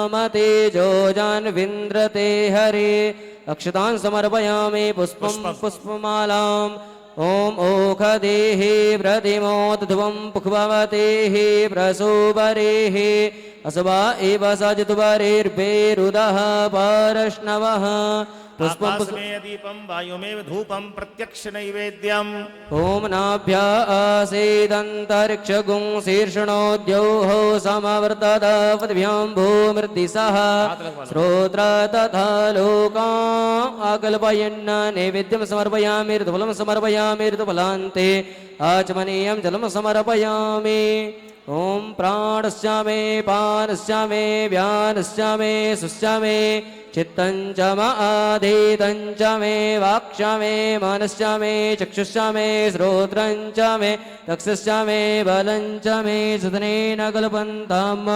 नाम तेजोजान्विन्द्रते हरे अक्षतान् समर्पयामि पुष्पं पुष्पमालाम् ॐ ओखदेः प्रतिमोद्ध्वं पुष्पवतेः प्रसूपरेः असवा एव सजितुवरेर्भेरुदः परश्नवः आकाशमेव दीपं वायुमेव धूपं प्रत्यक्ष नैवेद्यम् ॐ नाभ्यासेदन्तरिक्षगुं शीर्षणोद्योः समवर्तत पृथिव्यां भूमिर्दिशः श्रोत्र तथा लोकाम् आकल्पयन् नैवेद्यं समर्पयामि ऋतुफलं समर्पयामि ऋतुफलान्ते आचमनीयं जलं समर्पयामि ॐ प्राणस्य मे पानस्य मे व्यानस्य मे सुस्य मे चित्तं च आधीतं च मे वाक्ष मे मनस्य मे चक्षुश्च मे श्रोत्रं च मे चक्षुश्च मे बलं च मे सुधनेन कल्पन्ताम्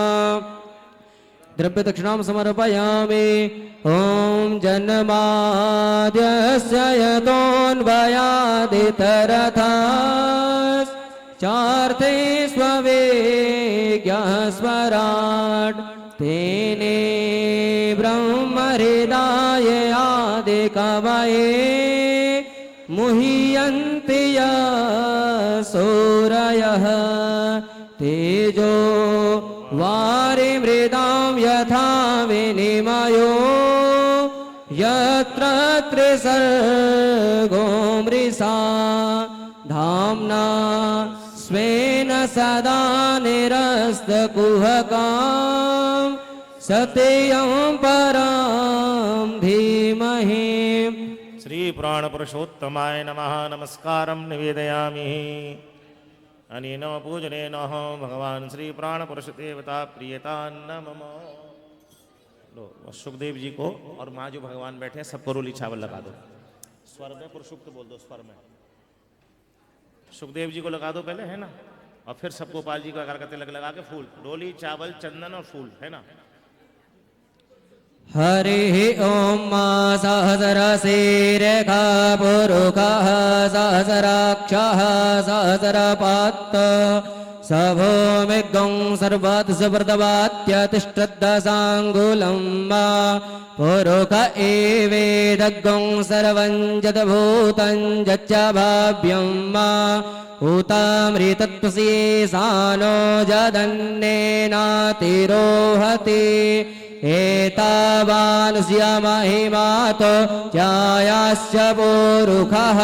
द्रव्यदक्षिणां समर्पयामि ॐ जन्माद्यस्य यतोऽन्वयादितरथास् चार्थे स्ववेग्यस्वराट् तेने ब्रह्महृदाय आदिकवये मुह्यन्ति सूरयः तेजो वारिमृदां यथा विनिमयो यत्र त्रिसर्गो मृषा धाम्ना स्वेन सदा निरस्तकुहकां सत्यं परं धीमहि श्री प्राण पुरुषोत्तमाय नमः नमस्कारं निवेदयामि अनेन पूजनेन भगवान श्री प्राण पुरुष देवता प्रियता नमः। लो सुखदेव जी को और माँ जो भगवान बैठे हैं सबको रोली छावल लगा दो। स्वर में पुरुषुक्त बोल दो, स्वर में सुखदेव जी को लगा दो पहले, है ना, और फिर सब गोपाल जी को आकार करते लगा के फूल, रोली चावल चंदन और फूल, है ना। हरिः ॐ सहस्रशीर्षः पुरुषः सहस्राक्षः सहस्रपात् स भूमिगं सर्वदशव्रतवात्यतिष्ठद्दशाङ्गुलं मा पुरुष एवेदग्गं सर्वं जदभूतं यच्च भाव्यं मा उतामृतत्वसि सानो जदन्नेनातिरोहति एतावानस्य महिमातो जायास्य पुरुषः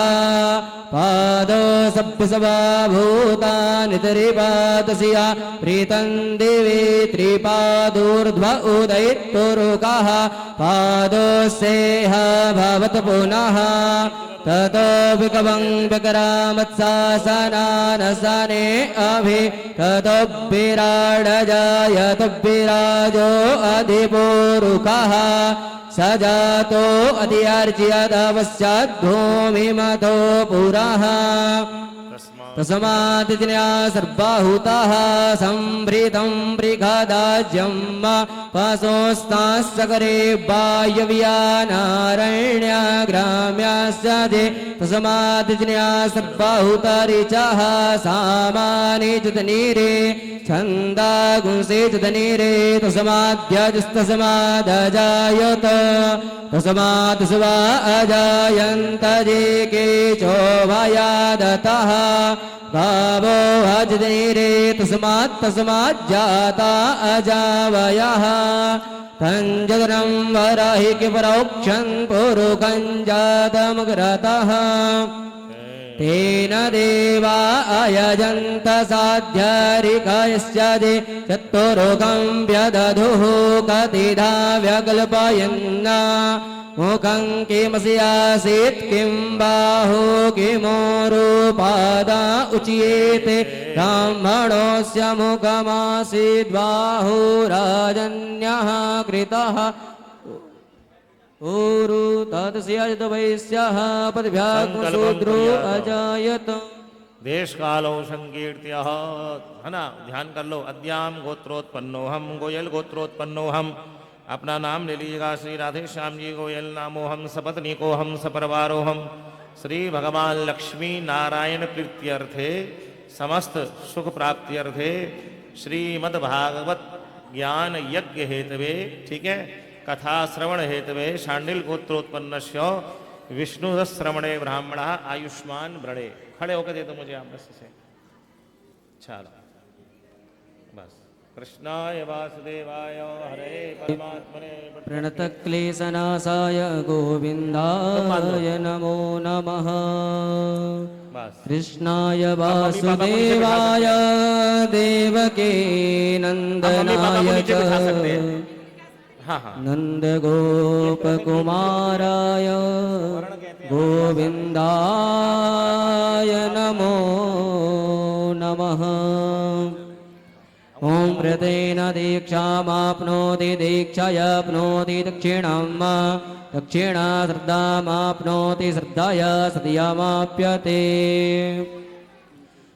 पादो सभ्यसभाभूतानि त्रिपादस्य प्रीतं दिवि त्रिपादूर्ध्व उदयित्पुरुषः पादोऽस्येह भवत पुनः ततो विकवं विक्रामत्सासनानसने अभि ततो विराडजायत विराजो अधिपुरुषः स जातो अधियार्ज्यदवश्चाद्भूमिमतो पुरः तस्मादिज्ञा सर्वाहुताः संभृतं बृहदाज्यं पशोस्ताश्चकरे वायव्यानारण्याग्राम्यास्यदे तस्मादिज्ञा सर्वाहुतरिचः सामानि जतनीरे छन्दागुंसे जतनीरे तस्माद्यजस्तस्मादजायत तस्मात् स्वा अजायन्त जे केचोभयादतः गावो अजनीरे तस्मात् जाता अजावयः तञ्जगनं वराहि किपरोक्षन् पुरुषं जातमग्रतः तेन देवा अयजन्त साध्यरिकयश्चदे चतुरोगं व्यदधुः कतिधा व्यकल्पयन् मुखं किमस्यासीत् किं बाहु किमोरुपादा उच्येते ब्राह्मणोऽस्य मुखमासीद्बाहुराजन्यः कृतः ऊरु तदस्यत वैश्यः पदभ्याग्शूद्रो अजायत। देश कालो संकीर्त्य, है ना, ध्यान कर लो। अद्याम गोत्रोत्पन्नो हम, गोयल गोत्रोत्पन्नो हम। अपना नाम ले लीजिएगा। श्री राधे श्याम जी गोयल नामो हम, सपत्नी को हम, सपरिवारो हम। श्री भगवान लक्ष्मी नारायण प्रीत्यर्थे समस्त सुख प्राप्त्यर्थे श्रीमद् भागवत ज्ञान यज्ञ हेतवे, ठीक है, कथा श्रवण हेतवे शांडिल गोत्रोत्पन्नस्य विष्णु श्रवणे ब्राह्मण आयुष्मान व्रणे। खड़े होकर दे दो मुझे आप बस से। चलो बस। कृष्णाय वासुदेवाय हरे परमात्मने प्रणतक्लेशनाशाय गोविन्दाय नमो नमः। बस। कृष्णाय वासुदेवाय देवकी नन्दनाय च नन्दगोपकुमाराय गोविन्दाय नमो नमः। ॐ प्रतेन दीक्षामाप्नोति दीक्षायाप्नोति दक्षिणम् दक्षिणा श्रद्धामाप्नोति श्रद्धया सद्यमाप्यते।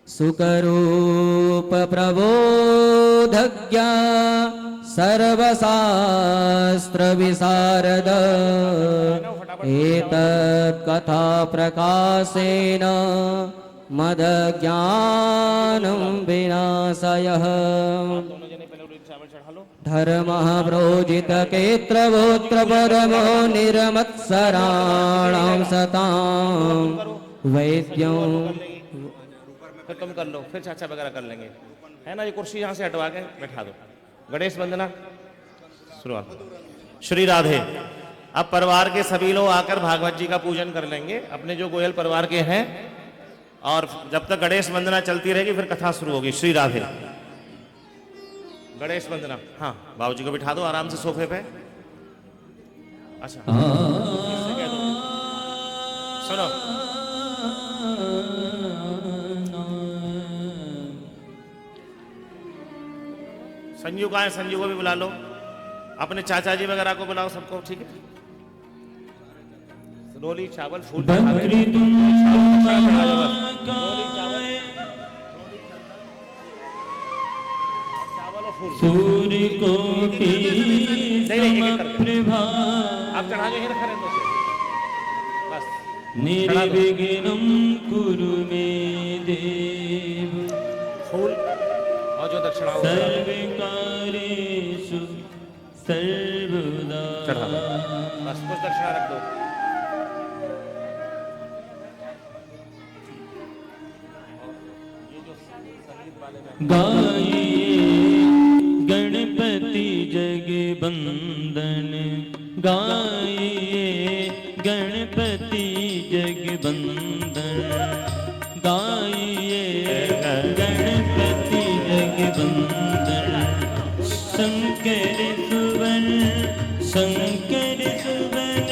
सुकरूपप्रबोधज्ञा सर्वशास्त्रविशारद एतत्कथाप्रकाशेन मदज्ञानं विनाशयः। धर्मः प्रोजितकेत्रवोत्र परमो निर्मत्सराणां सतां वैद्यं। फिर तुम कर लो, फिर चाचा वगैरह कर लेंगे, है ना। ये कुर्सी यहाँ से हटवा के बैठा दो। गणेश वंदना शुरुआत। श्री राधे। अब परिवार के सभी लोग आकर भागवत जी का पूजन कर लेंगे, अपने जो गोयल परिवार के हैं। और जब तक गणेश वंदना चलती रहेगी फिर कथा शुरू होगी। श्री राधे। गणेश वंदना। हाँ, बाबूजी को बिठा दो आराम से सोफे पे। अच्छा सुनो, संजू का है, संजू को भी बुला लो, अपने चाचा जी वगैरह को बुलाओ, सबको, ठीक है। रोली चावल फूल सूर्य कोटि समप्रभा आप चढ़ा के ही रखा रहते बस। निर्विघ्नं कुरु मे देव। फूल और जो दक्षिणा सर्वकार्येषु सर्वदा। चढ़ा बस, कुछ दक्षिणा रख दो। गाइए गणपति जगबंदन, गाइए गणपति जगबंदन, गाइए गणपति जगबंदन। शंकर सुवन, शंकर सुवन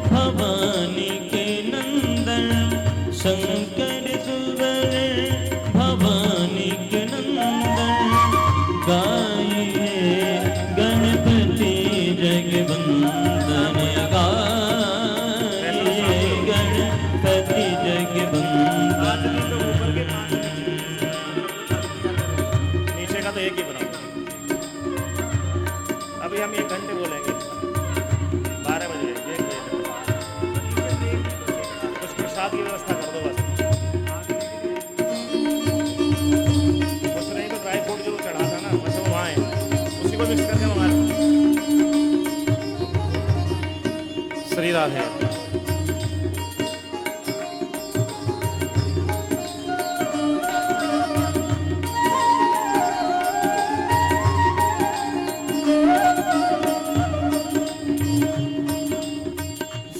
भवानी के नंदन, शंकर सुवन भवानी के नंदन। गाइए गणपति जगबंदन, गाइए गणपति जगबंदन। नीचे का तो एक ही बनाओ। अभी हम 1 घंटे बोलेंगे, 12 बजे 1 बजे तक। कुछ प्रसाद की व्यवस्था कर दो बस। कुछ नहीं तो ड्राई फ्रूट जो चढ़ा था ना, बस वो वहाँ है, उसी को मिक्स करके मंगा लो। श्री राधे।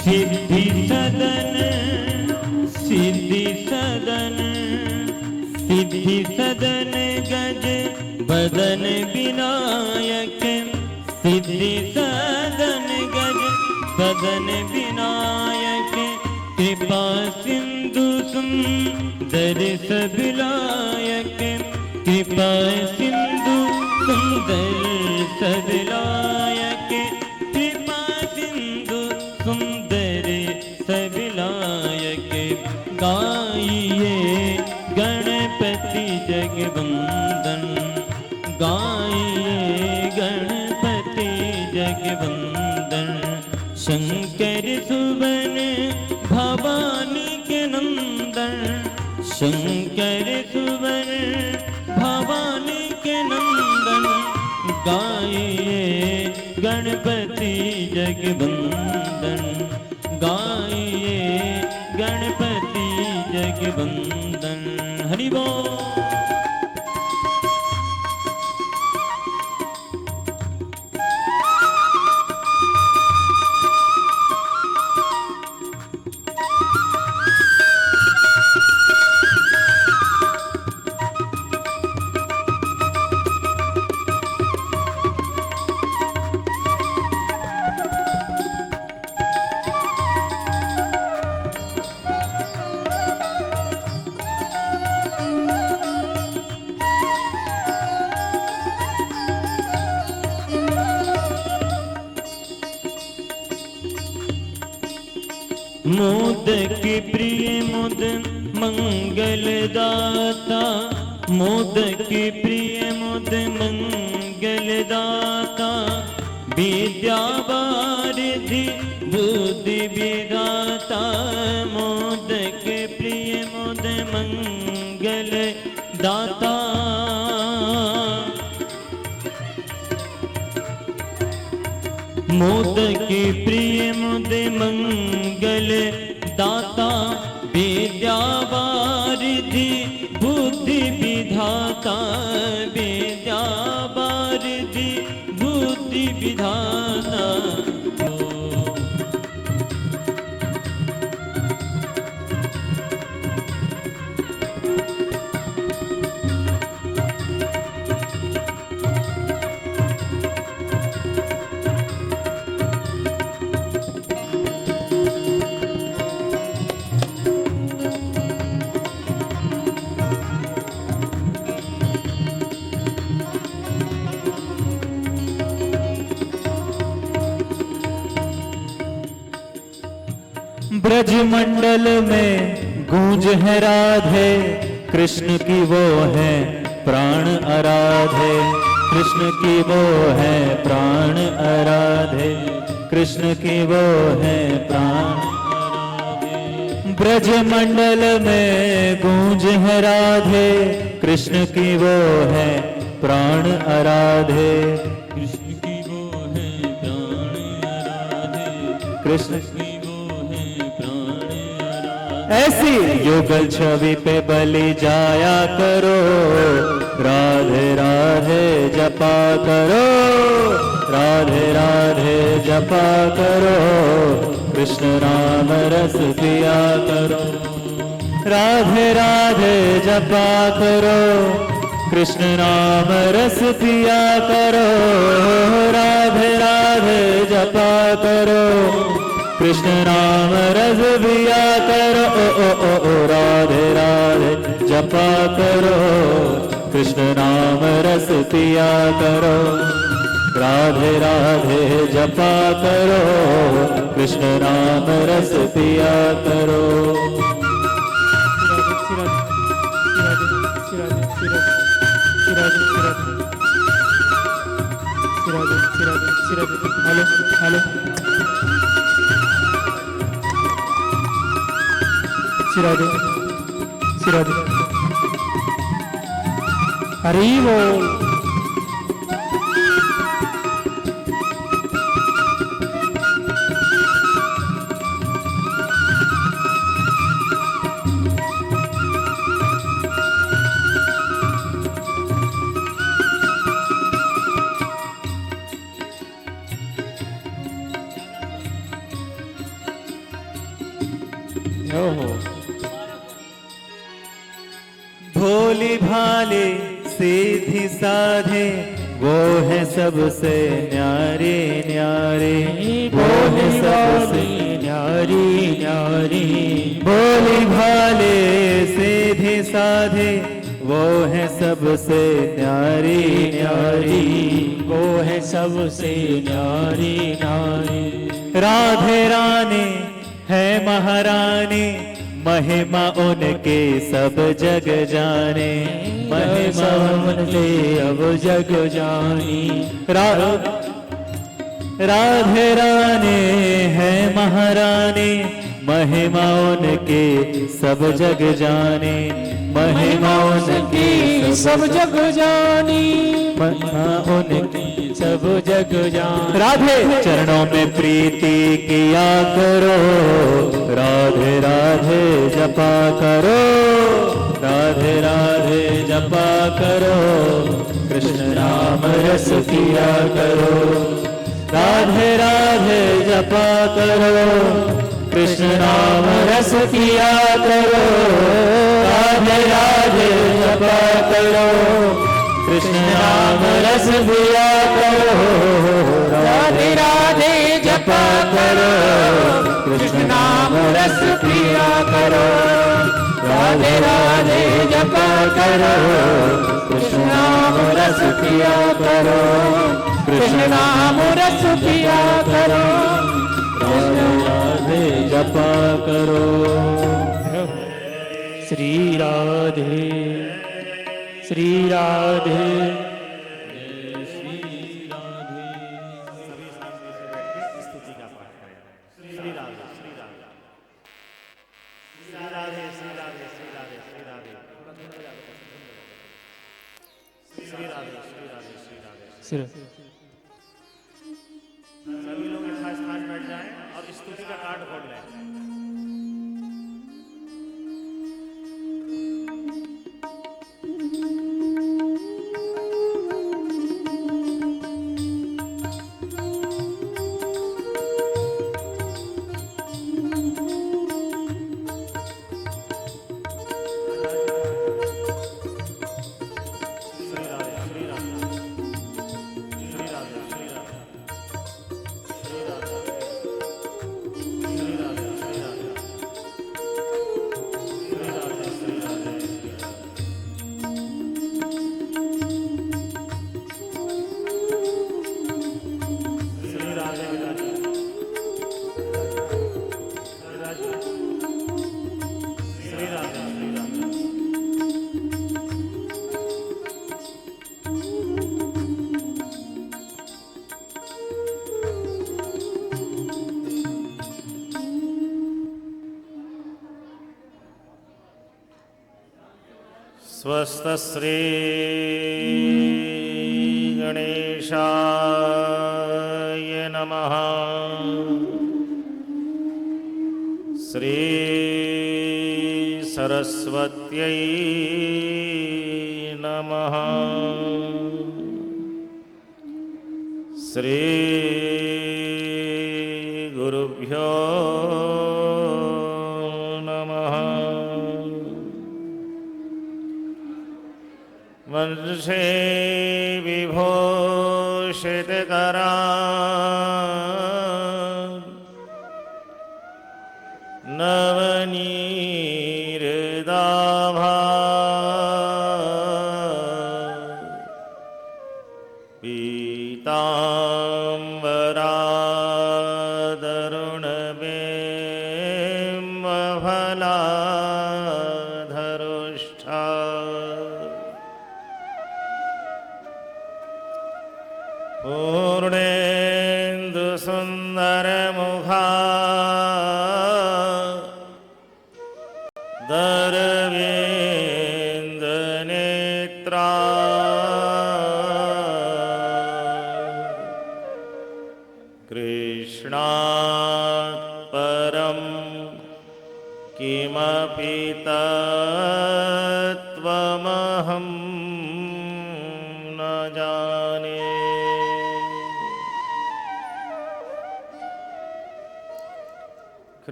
सिद्धि सदन, सिद्धि सदन, सिद्धि सदन गज बदन विनायक। सिद्धि सदन गज बदन विनायक। कृपा सिंधु सुंदर सविलायक। कृपा सिंधु सुंदर सविलायक। कृपा सिंधु सुंदर सविलायक। गाइए गणपति जगबंदन, गाइए गणपति जगबंदन। शंकर सुवन भवानी के नंदन, शंकर सुवन भवानी के नंदन। गणपति जगवंदन, गाइए गणपति जगवंदन। हरि बोल। मोदक प्रिय मुद मंगल दाता, मोदक प्रिय मुद मंगल दाता, विद्या वारिधि बुद्धि विधाता। मोदक प्रिय मुद मंगल दाता, मोदक प्रिय मुद मंगल दाता, विद्या वारिधि बुद्धि विधाता, विद्या वारिधि बुद्धि विधाता। ब्रज मंडल में गूंज है राधे, कृष्ण की वो है प्राण आराधे, कृष्ण की वो है प्राण आराधे, कृष्ण की वो है प्राण आराधे। ब्रज मंडल में गूंज है राधे, कृष्ण की वो है प्राण आराधे, कृष्ण की वो है प्राण आराधे, कृष्ण प्राण। ऐसी युगल छवि पे बलि जाया करो, राधे राधे जपा करो, राधे राधे जपा करो, कृष्ण नाम रस पिया करो, राधे राधे जपा करो, कृष्ण नाम रस पिया करो, राधे राधे जपा करो, कृष्ण नाम रस पिया करो, राधे राधे जपा करो, कृष्ण नाम रस पिया करो, राधे राधे जपा करो, कृष्ण नाम रस पिया करो। हेलो हेलो सिरादे सिरादे हरि बोल। भोली भाले सीधी साधे, वो है सबसे न्यारे न्यारे, वो है सबसे न्यारी न्यारी। भोली भाले सीधी साधे, वो है सबसे न्यारी न्यारी, वो है सबसे न्यारी न्यारी। राधे रानी है महारानी, महिमा उनके सब जग जाने, महिमा उनके अब जग जानी। राधे रानी है महारानी, महिमा उनके सब जग जाने, महिमा उनके सब जग जानी, महिमा उनके सब जग जान। राधे चरणों में प्रीति किया करो, राधे राधे जपा करो, राधे राधे जपा करो, कृष्ण नाम रस पिया करो, राधे राधे जपा करो, कृष्ण नाम रस पिया करो, राधे राधे जपा करो, कृष्ण नाम रस पिया करो, राधे राधे जपा करो, कृष्ण नाम रस पिया करो, राधे राधे जपा करो, कृष्ण नाम रस पिया करो, कृष्ण नाम रस पिया करो, राधे राधे जपा करो। श्री राधे श्री राधे। स्तुति का पाठ करें। श्री राधे श्री राधे श्री राधे श्री राधे श्री राधे श्री राधे श्री राधे श्री राधे श्री राधे। श्री सभी लोग यथा स्थान बैठ जाएं और स्तुति का कार्ड खोल लें। स्वस्तश्री गणेशाय नमः। श्री सरस्वत्यै नमः। श्री गुरुभ्यो नमः। वंशे विभूषितकरा नवनीरदाभा पीताम्बरादरुणबिम्बफलाधरुष्ठा पूर्णेन्दुसुन्दरमुखा दरवेन्दनेत्रा कृष्णात् परं किमपि तत्त्वमहं न जाने।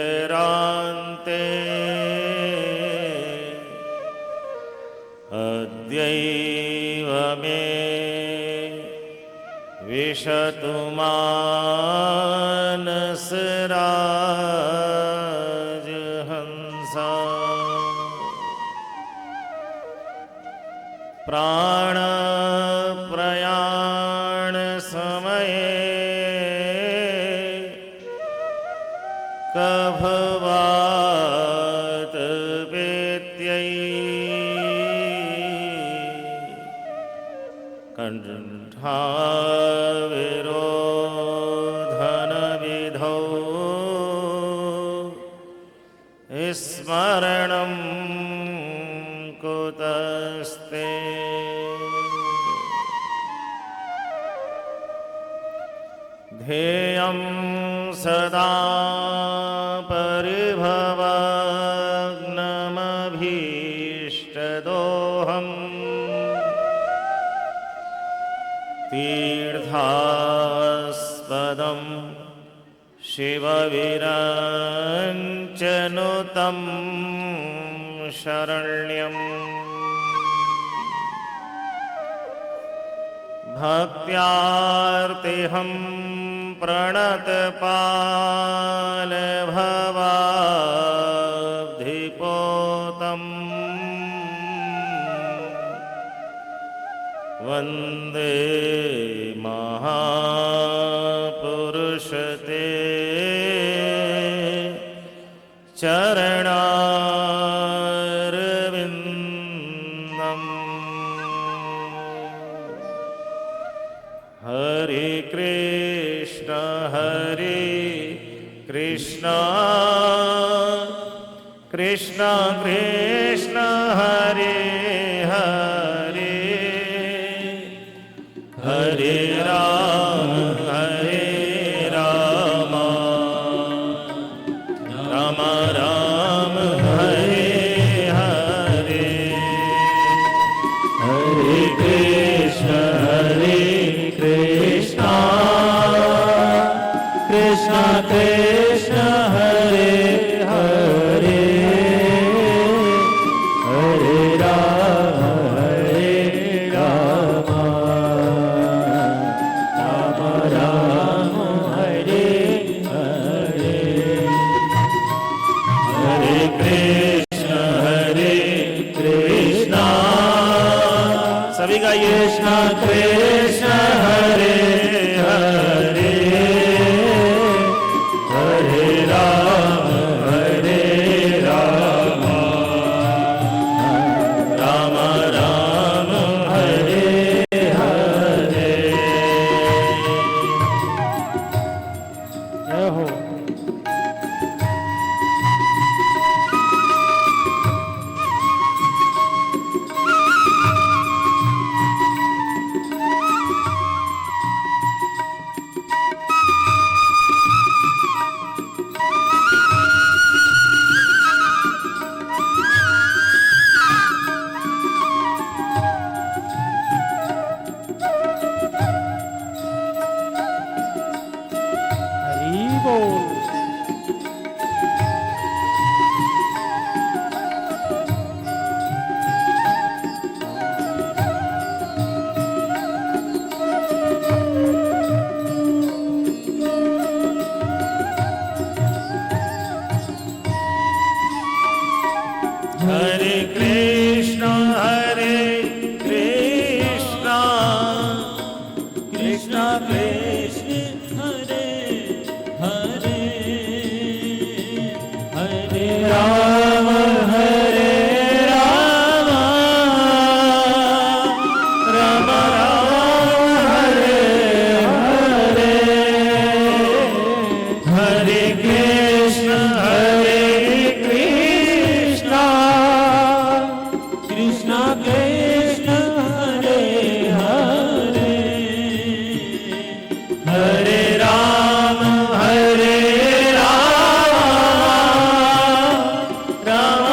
कृष्णस्त्वदीयपदपङ्कजपञ्जरान्ते अद्यैव मे विशतु मानसराजहंसा। प्राणप्रयाण समये कभवात वेत्यै कंठाविरोधनविधौ स्मरणं कुतस्ते ध्येयं सदा परिभवग्नमभीष्टदोहम् तीर्थास्पदं शिवविरञ्चनुतं शरण्यम् भक्त्यार्तिहं प्रणतपालभवाब्धिपोतम् वन्दे महापुरुषते चरणारविन्दम् हरे कृष्ण कृष्ण कृष्ण हरे हरे हरे राम राम राम हरे हरे हरे कृष्ण कृष्ण कृष्ण हरे हरे हरे राम राम हरे हरे हरे कृष्ण सभी का ये कृष्ण हरे हरे हरे राम राम राम हरे हरे जय हो। हरि बोल। हरे कृष्ण कृष्ण कृष्ण हरे हरे हरे राम हरे राम राम हरे हरे हरे कृष्ण कृष्ण कृष्ण हरे हरे हरे राम राम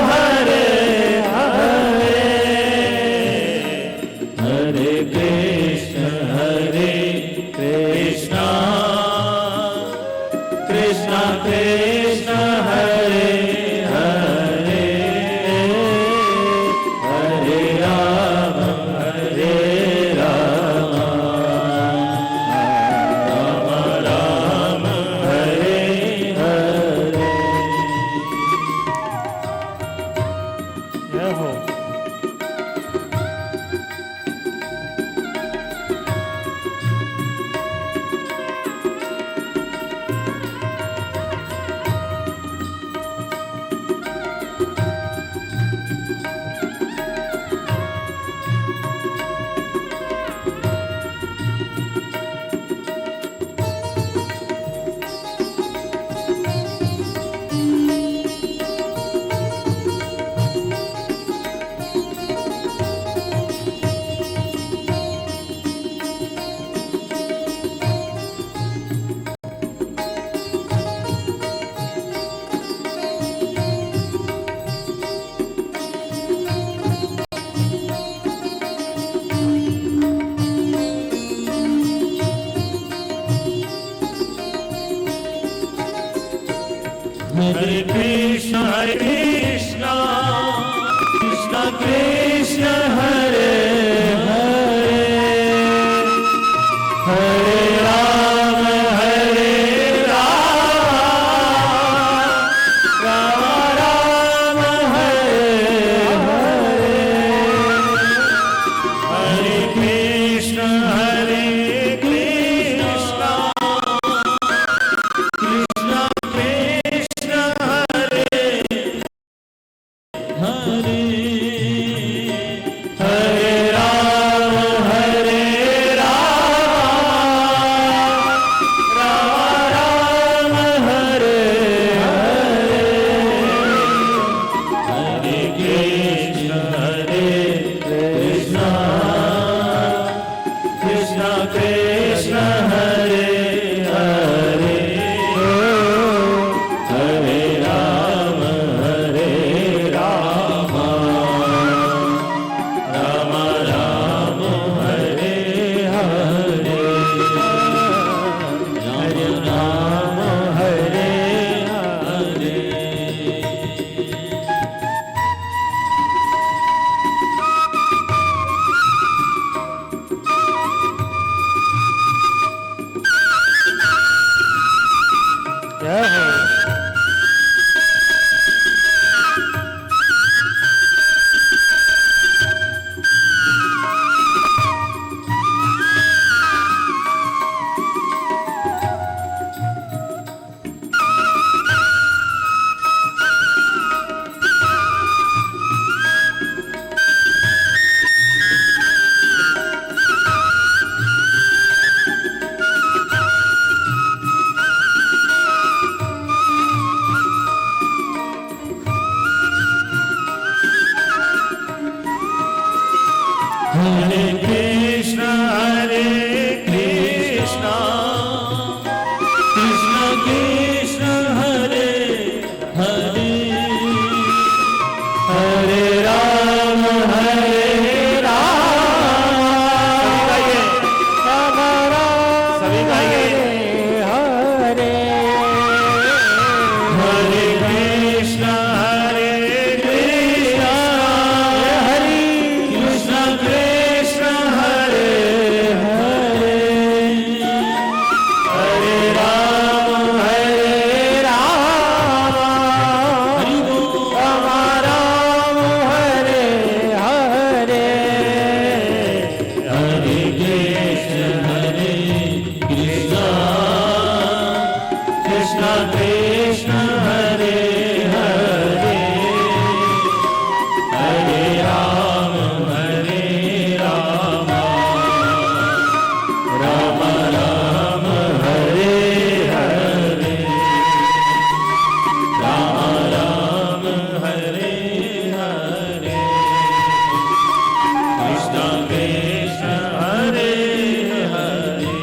हरे हरे हरे कृष्ण कृष्ण हरे हरे हरे राम राम हरे हरे जय हो। हरे राम हरे राम राम राम हरे हरे हरे कृष्ण कृष्ण कृष्ण हरे हरे हरे राम राम राम हरे हरे हरे राम हरे हरे जय हो हरे कृष्ण कृष्ण कृष्ण हरे हरे हरे राम सभी गाइए। हरे हरे कृष्ण कृष्ण कृष्ण हरे हरे हरे राम हरि बोल राम हरे हरे हरे कृष्ण कृष्ण कृष्ण हरे हरे हरे राम राम राम हरे हरे राम राम हरे हरे कृष्ण कृष्ण हरे हरे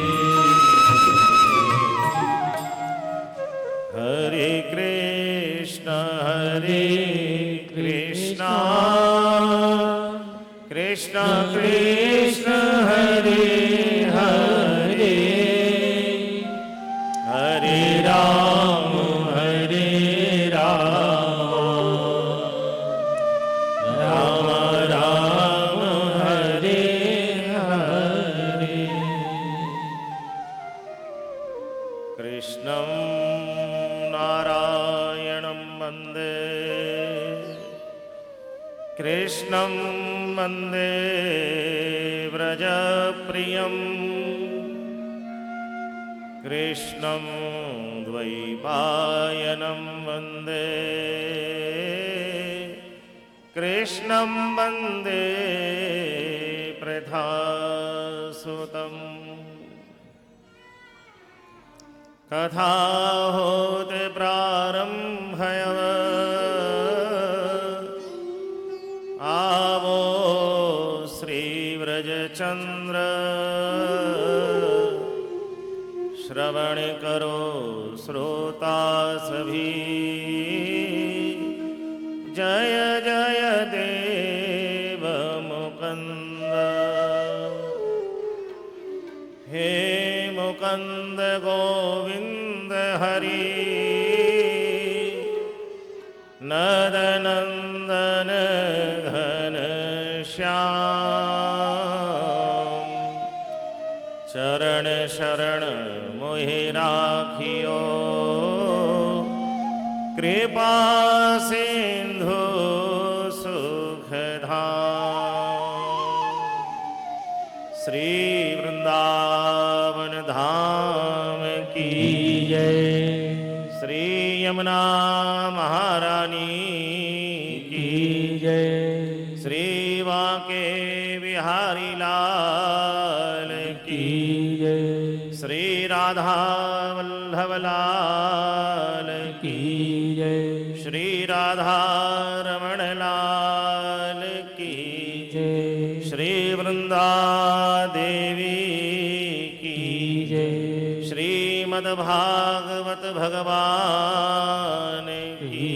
हरे कृष्ण कृष्ण कृष्ण हरे हरे हरे राम राम राम हरे हरे कृष्णं नारायणं वन्दे कृष्णं वन्दे व्रजप्रियम् कृष्णं द्वैपायनं वन्दे कृष्णं वन्दे प्रथासुतम् कथा होते प्रारंभयव आवो श्रीव्रजचन्द्र श्रवण करो श्रोता सभी जय जय देव मुकंद हे मुकंद गोविंद हरि नदनंदन घन श्याम चरण शरण मोहि राखियो कृपा सिंधु सुखधाम श्री वृंदावन धाम की जय श्री यमुना महारानी की जय श्री बांके बिहारी लाल की जय श्री राधा वल्लभ लाल की जय श्री राधा रमण लाल की जय श्री वृंदा देवी की जय श्रीमद्भागवत भगवान की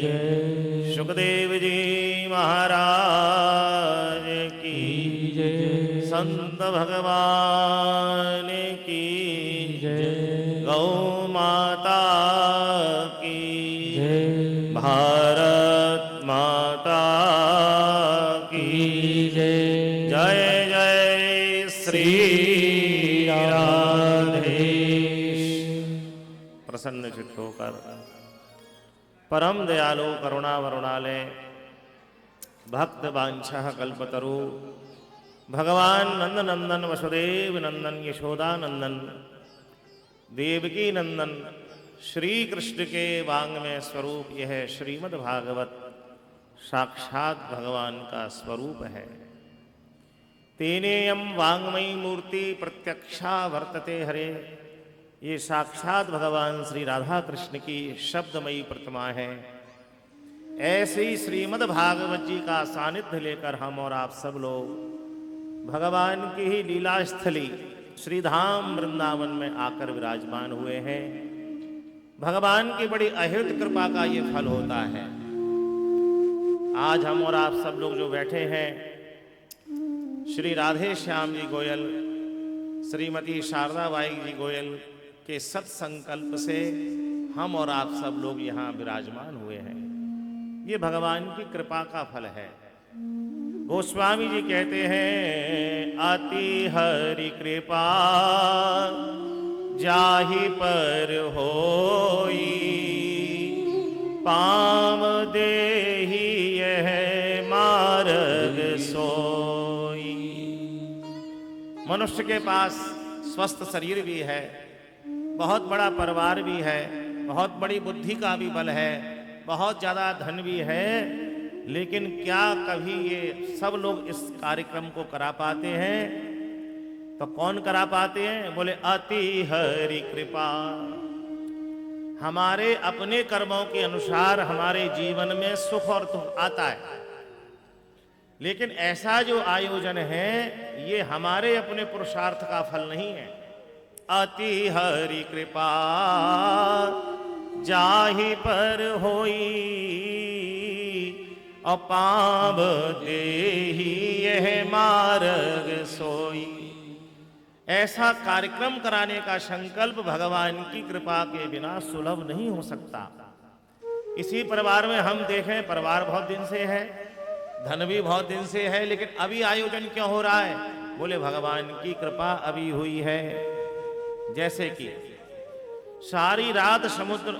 जय सुखदेव जी महाराज की जय संत भगवान की जय गौ माता की जय भारत माता की जय जय जय श्री राधे। प्रसन्न चित्त होकर परम दयालु करुणा वरुणालय भक्त वांछा कल्पतरु भगवान नंद नंदन वसुदेव नंदन यशोदा नंदन देवकी नंदन श्री कृष्ण के वांग्मय स्वरूप यह श्रीमद् भागवत साक्षात भगवान का स्वरूप है। तेनेयम वांग्मयी मूर्ति प्रत्यक्षा वर्तते हरे। ये साक्षात भगवान श्री राधा कृष्ण की शब्दमयी प्रतिमा है। ऐसे ही श्रीमद् भागवत जी का सानिध्य लेकर हम और आप सब लोग भगवान की ही लीला स्थली श्रीधाम वृंदावन में आकर विराजमान हुए हैं। भगवान की बड़ी अहित कृपा का ये फल होता है। आज हम और आप सब लोग जो बैठे हैं, श्री राधे श्याम जी गोयल, श्रीमती शारदा बाई जी गोयल के सत्संकल्प से हम और आप सब लोग यहाँ विराजमान हुए हैं। ये भगवान की कृपा का फल है। गोस्वामी जी कहते हैं, अति हरि कृपा जाहि पर होई, पाम देहि यह मार्ग सोई। मनुष्य के पास स्वस्थ शरीर भी है, बहुत बड़ा परिवार भी है, बहुत बड़ी बुद्धि का भी बल है, बहुत ज़्यादा धन भी है, लेकिन क्या कभी ये सब लोग इस कार्यक्रम को करा पाते हैं? तो कौन करा पाते हैं? बोले अति हरि कृपा। हमारे अपने कर्मों के अनुसार हमारे जीवन में सुख और दुख आता है, लेकिन ऐसा जो आयोजन है ये हमारे अपने पुरुषार्थ का फल नहीं है। अति हरि कृपा जाहि पर होई, अपाव देहि यह मार्ग सोई। ऐसा कार्यक्रम कराने का संकल्प भगवान की कृपा के बिना सुलभ नहीं हो सकता। इसी परिवार में हम देखें, परिवार बहुत दिन से है, धन भी बहुत दिन से है, लेकिन अभी आयोजन क्यों हो रहा है? बोले भगवान की कृपा अभी हुई है। जैसे कि सारी रात समुद्र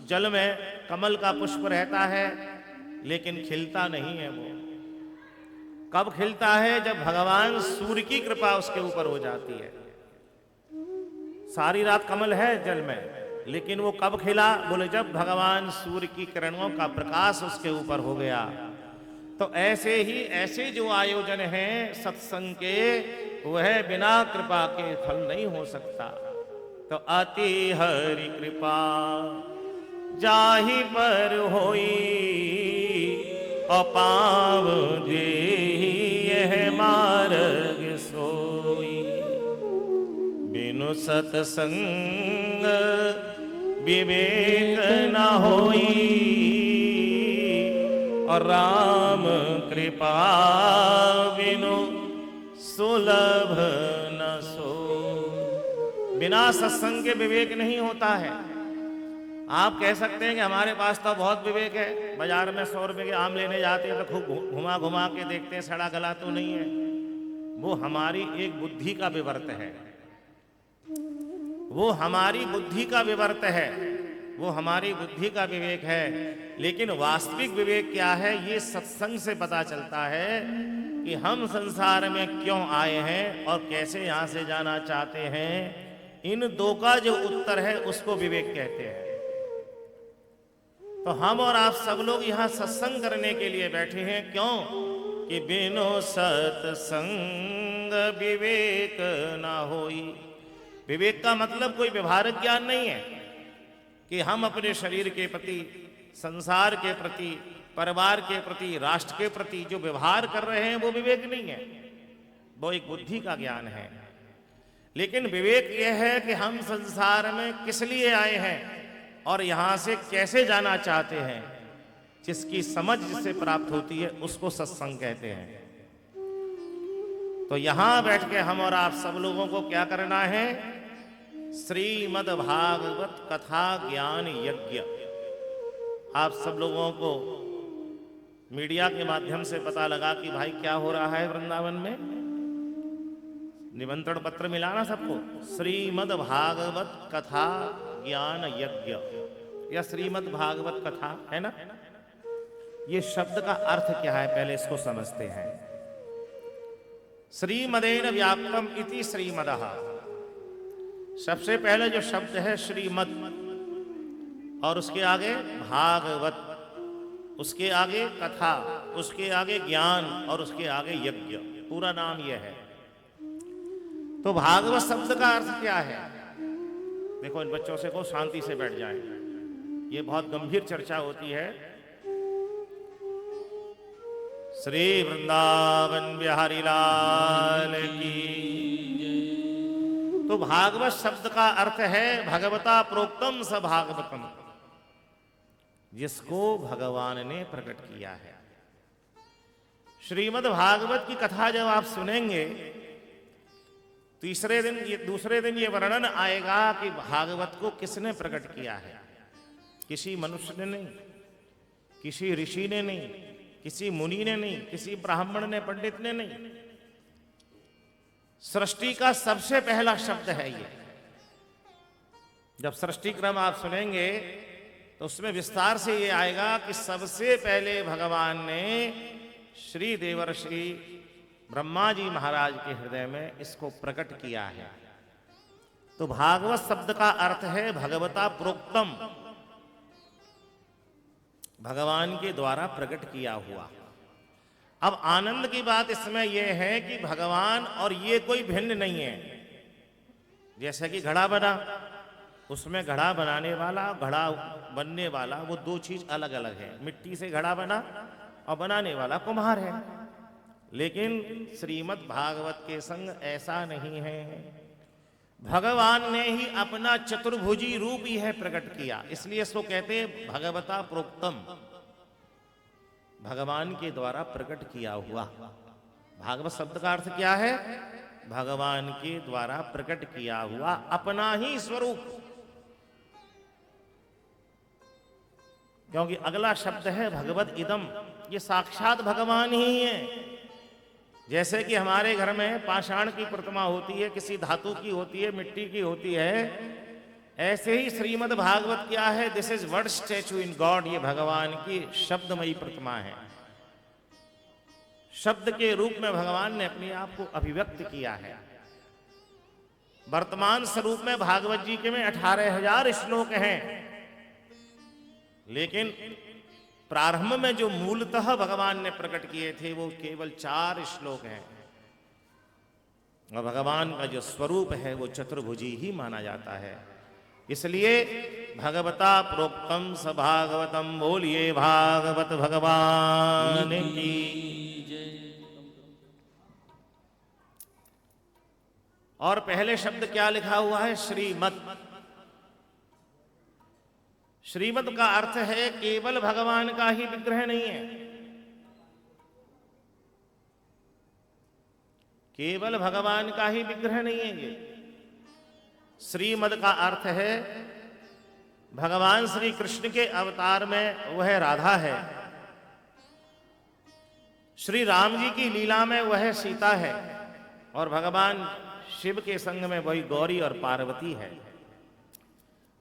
जल में कमल का पुष्प रहता है, लेकिन खिलता नहीं है। वो कब खिलता है? जब भगवान सूर्य की कृपा उसके ऊपर हो जाती है। सारी रात कमल है जल में, लेकिन वो कब खिला? बोले जब भगवान सूर्य की किरणों का प्रकाश उसके ऊपर हो गया। तो ऐसे ही ऐसे जो आयोजन हैं सत्संग के, वह बिना कृपा के फल नहीं हो सकता। तो अति हरि कृपा जाहि पर होई, अपाव देहि यह मार्ग सोई। बिनु सत्संग विवेक न होई, और राम कृपा बिनु सुलभ न सो। बिना सत्संग के विवेक नहीं होता है। आप कह सकते हैं कि हमारे पास तो बहुत विवेक है, बाजार में 100 रुपए के आम लेने जाते हैं तो खूब घुमा घुमा के देखते हैं सड़ा गला तो नहीं है। वो हमारी एक बुद्धि का विवर्त है, वो हमारी बुद्धि का विवर्त है, वो हमारी बुद्धि का विवेक है। लेकिन वास्तविक विवेक क्या है? ये सत्संग से पता चलता है कि हम संसार में क्यों आए हैं और कैसे यहां से जाना चाहते हैं। इन दो का जो उत्तर है उसको विवेक कहते हैं। तो हम और आप सब लोग यहाँ सत्संग करने के लिए बैठे हैं। क्यों? कि बिनु सत्संग विवेक ना होई। विवेक का मतलब कोई व्यवहारिक ज्ञान नहीं है कि हम अपने शरीर के प्रति, संसार के प्रति, परिवार के प्रति, राष्ट्र के प्रति जो व्यवहार कर रहे हैं वो विवेक नहीं है, वो एक बुद्धि का ज्ञान है। लेकिन विवेक यह है कि हम संसार में किस लिए आए हैं और यहां से कैसे जाना चाहते हैं, जिसकी समझ जिससे प्राप्त होती है उसको सत्संग कहते हैं। तो यहां बैठ के हम और आप सब लोगों को क्या करना है? श्रीमद् भागवत कथा ज्ञान यज्ञ। आप सब लोगों को मीडिया के माध्यम से पता लगा कि भाई क्या हो रहा है वृंदावन में। निमंत्रण पत्र मिला ना सबको? श्रीमद् भागवत कथा ज्ञान यज्ञ या श्रीमद् भागवत कथा है ना। ये शब्द का अर्थ क्या है पहले इसको समझते हैं। श्रीमदेन व्याप्तम इति श्रीमदः। सबसे पहले जो शब्द है श्रीमद, और उसके आगे भागवत, उसके आगे कथा, उसके आगे ज्ञान और उसके आगे यज्ञ, पूरा नाम यह है। तो भागवत शब्द का अर्थ क्या है? देखो इन बच्चों से को शांति से बैठ जाएं, ये बहुत गंभीर चर्चा होती है। श्री वृंदावन बिहारी लाल की। तो भागवत शब्द का अर्थ है भगवता प्रोक्तम स भागवतम, जिसको भगवान ने प्रकट किया है। श्रीमद् भागवत की कथा जब आप सुनेंगे, दूसरे दिन ये वर्णन आएगा कि भागवत को किसने प्रकट किया है। किसी मनुष्य ने नहीं, किसी ऋषि ने नहीं, किसी मुनि ने नहीं, किसी ब्राह्मण ने, पंडित ने नहीं। सृष्टि का सबसे पहला शब्द है ये। जब सृष्टि क्रम आप सुनेंगे तो उसमें विस्तार से ये आएगा कि सबसे पहले भगवान ने श्री देवर्षि ब्रह्मा जी महाराज के हृदय में इसको प्रकट किया है। तो भागवत शब्द का अर्थ है भगवता प्रोक्तम, भगवान के द्वारा प्रकट किया हुआ। अब आनंद की बात इसमें यह है कि भगवान और ये कोई भिन्न नहीं है। जैसे कि घड़ा बना, उसमें घड़ा बनाने वाला, घड़ा बनने वाला, वो दो चीज अलग अलग है। मिट्टी से घड़ा बना और बनाने वाला कुम्हार है। लेकिन श्रीमद् भागवत के संग ऐसा नहीं है। भगवान ने ही अपना चतुर्भुजी रूप ही है प्रकट किया, इसलिए इसको कहते हैं भगवता प्रोक्तम, भगवान के द्वारा प्रकट किया हुआ। भागवत शब्द का अर्थ क्या है? भगवान के द्वारा प्रकट किया हुआ अपना ही स्वरूप। क्योंकि अगला शब्द है भगवद इदम, ये साक्षात भगवान ही है। जैसे कि हमारे घर में पाषाण की प्रतिमा होती है, किसी धातु की होती है, मिट्टी की होती है, ऐसे ही श्रीमद् भागवत क्या है? This is word statue in God. ये भगवान की शब्दमयी प्रतिमा है। शब्द के रूप में भगवान ने अपने आप को अभिव्यक्त किया है। वर्तमान स्वरूप में भागवत जी के में 18,000 श्लोक हैं, लेकिन प्रारंभ में जो मूलतः भगवान ने प्रकट किए थे वो केवल 4 श्लोक हैं। और भगवान का जो स्वरूप है वो चतुर्भुजी ही माना जाता है। इसलिए भगवता प्रोक्तम स भागवतम। बोलिए भागवत भगवान की। और पहले शब्द क्या लिखा हुआ है? श्रीमद्। श्रीमद् का अर्थ है केवल भगवान का ही विग्रह नहीं है, केवल भगवान का ही विग्रह नहीं है ये। श्रीमद् का अर्थ है भगवान श्री कृष्ण के अवतार में वह राधा है, श्री राम जी की लीला में वह सीता है, और भगवान शिव के संग में वही गौरी और पार्वती है।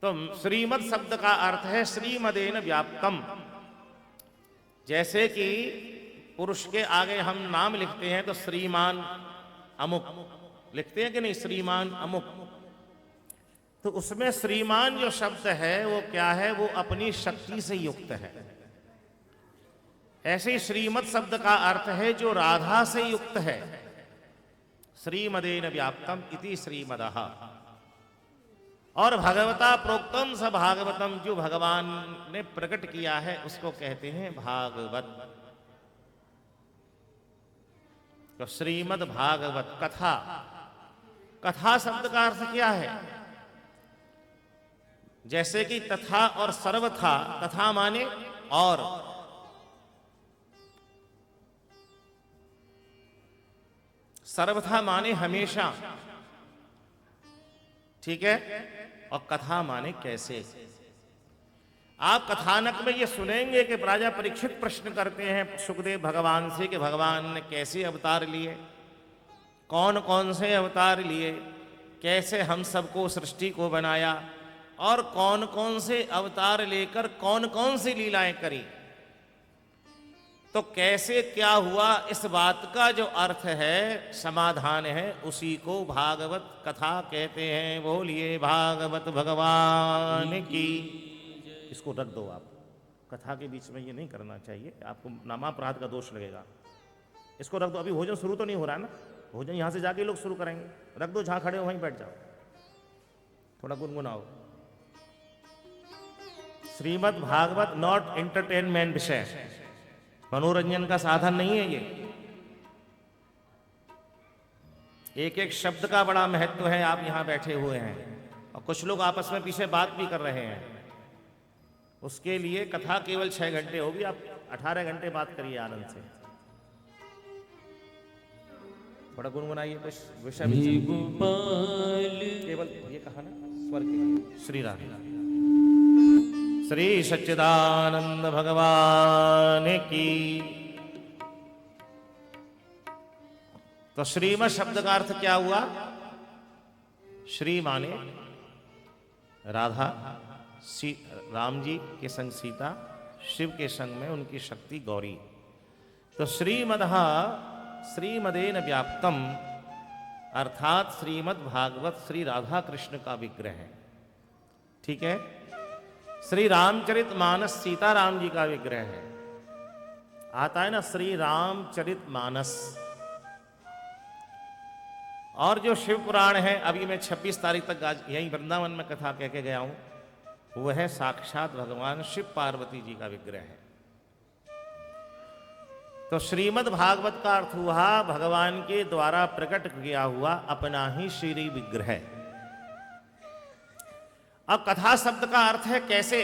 तो श्रीमद् शब्द का अर्थ है श्रीमदेन व्याप्तम। जैसे कि पुरुष के आगे हम नाम लिखते हैं तो श्रीमान अमुक लिखते हैं कि नहीं? श्रीमान अमुक। तो उसमें श्रीमान जो शब्द है वो क्या है? वो अपनी शक्ति से युक्त है। ऐसे ही श्रीमद शब्द का अर्थ है जो राधा से युक्त है। श्रीमदेन व्याप्तम इति श्रीमदः। और भगवता प्रोक्तम स भागवतम, जो भगवान ने प्रकट किया है उसको कहते हैं भागवत। तो श्रीमद भागवत कथा, कथा शब्द का अर्थ क्या है? जैसे कि तथा और सर्वथा, तथा माने और, सर्वथा माने हमेशा, ठीक है, और कथा माने कैसे। आप कथानक में ये सुनेंगे कि राजा परीक्षित प्रश्न करते हैं सुखदेव भगवान से कि भगवान ने कैसे अवतार लिए, कौन कौन से अवतार लिए, कैसे हम सबको सृष्टि को बनाया, और कौन कौन से अवतार लेकर कौन कौन सी लीलाएं करी। तो कैसे क्या हुआ, इस बात का जो अर्थ है, समाधान है, उसी को भागवत कथा कहते हैं। बोलिए भागवत भगवान की। इसको रख दो आप, कथा के बीच में ये नहीं करना चाहिए, आपको नामापराध का दोष लगेगा। इसको रख दो, अभी भोजन शुरू तो नहीं हो रहा ना, भोजन यहां से जाके लोग शुरू करेंगे। रख दो, जहां खड़े हो वहीं बैठ जाओ, थोड़ा गुनगुनाओ। श्रीमद् भागवत नॉट एंटरटेनमेंट विषय, मनोरंजन का साधन नहीं है ये। एक एक शब्द का बड़ा महत्व है। आप यहां बैठे हुए हैं और कुछ लोग आपस में पीछे बात भी कर रहे हैं। उसके लिए कथा केवल 6 घंटे होगी, आप 18 घंटे बात करिए आनंद से। थोड़ा गुनगुनाइए कुछ विषय भी। गोपाल केवल ये कहा ना स्वर के श्री राम, श्री सच्चिदानंद भगवान की। तो श्रीमद शब्द का अर्थ क्या हुआ? श्री माने राधा, राम जी के संग सीता, शिव के संग में उनकी शक्ति गौरी। तो श्रीमदः श्रीमदेन व्याप्तम अर्थात श्रीमद् भागवत श्री राधा कृष्ण का विग्रह है, ठीक है। श्री रामचरित मानस सीताराम जी का विग्रह है। आता है ना श्री रामचरित मानस। और जो शिव पुराण है, अभी मैं 26 तारीख तक आज यहीं वृंदावन में कथा कह के गया हूं, वो है साक्षात भगवान शिव पार्वती जी का विग्रह है। तो श्रीमद् भागवत का अर्थ हुआ भगवान के द्वारा प्रकट किया हुआ अपना ही श्री विग्रह। अब कथा शब्द का अर्थ है कैसे,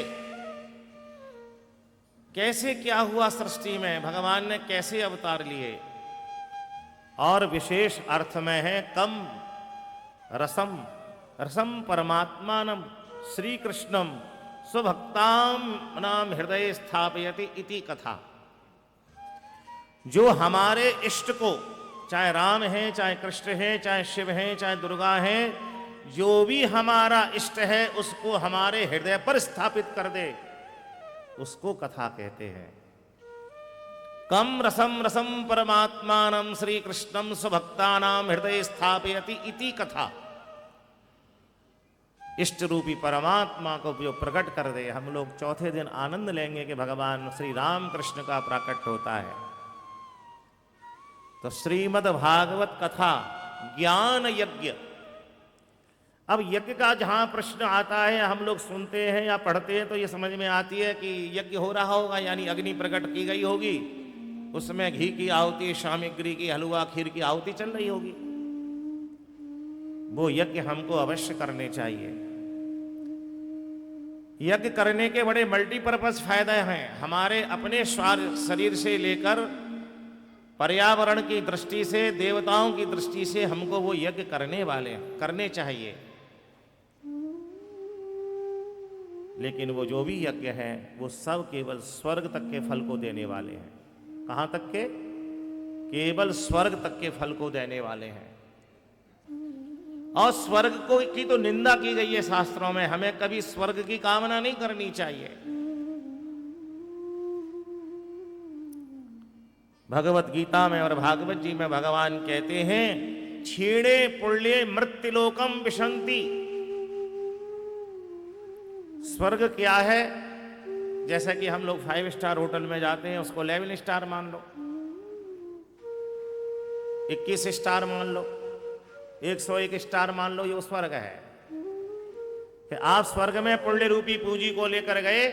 कैसे क्या हुआ सृष्टि में, भगवान ने कैसे अवतार लिए। और विशेष अर्थ में है कम रसम, रसम परमात्मानम श्री कृष्णम स्वभक्ताम नाम हृदय स्थापयति इति कथा। जो हमारे इष्ट को, चाहे राम है, चाहे कृष्ण है, चाहे शिव है, चाहे दुर्गा है, जो भी हमारा इष्ट है उसको हमारे हृदय पर स्थापित कर दे, उसको कथा कहते हैं। कम रसम रसम परमात्मानम श्री कृष्णम स्वभक्तानाम हृदय स्थापयति इति कथा। इष्ट रूपी परमात्मा को जो प्रकट कर दे। हम लोग चौथे दिन आनंद लेंगे कि भगवान श्री राम कृष्ण का प्रकट होता है। तो श्रीमद् भागवत कथा ज्ञान यज्ञ। अब यज्ञ का जहां प्रश्न आता है, हम लोग सुनते हैं या पढ़ते हैं तो ये समझ में आती है कि यज्ञ हो रहा होगा, यानी अग्नि प्रकट की गई होगी, उसमें घी की आहुति, सामग्री की, हलवा खीर की आहुति चल रही होगी। वो यज्ञ हमको अवश्य करने चाहिए। यज्ञ करने के बड़े मल्टीपर्पज फायदे हैं। हमारे अपने शरीर से लेकर पर्यावरण की दृष्टि से, देवताओं की दृष्टि से हमको वो यज्ञ करने चाहिए। लेकिन वो जो भी यज्ञ है वो सब केवल स्वर्ग तक के फल को देने वाले हैं। कहां तक के? केवल स्वर्ग तक के फल को देने वाले हैं। और स्वर्ग को की तो निंदा की गई है शास्त्रों में। हमें कभी स्वर्ग की कामना नहीं करनी चाहिए। भगवत गीता में और भागवत जी में भगवान कहते हैं, क्षीणे पुण्ये मृत्युलोकम विशंति। स्वर्ग क्या है? जैसा कि हम लोग 5 स्टार होटल में जाते हैं, उसको 11 स्टार मान लो, 21 स्टार मान लो, 101 स्टार मान लो, ये वो स्वर्ग है। कि आप स्वर्ग में पुण्य रूपी पूंजी को लेकर गए,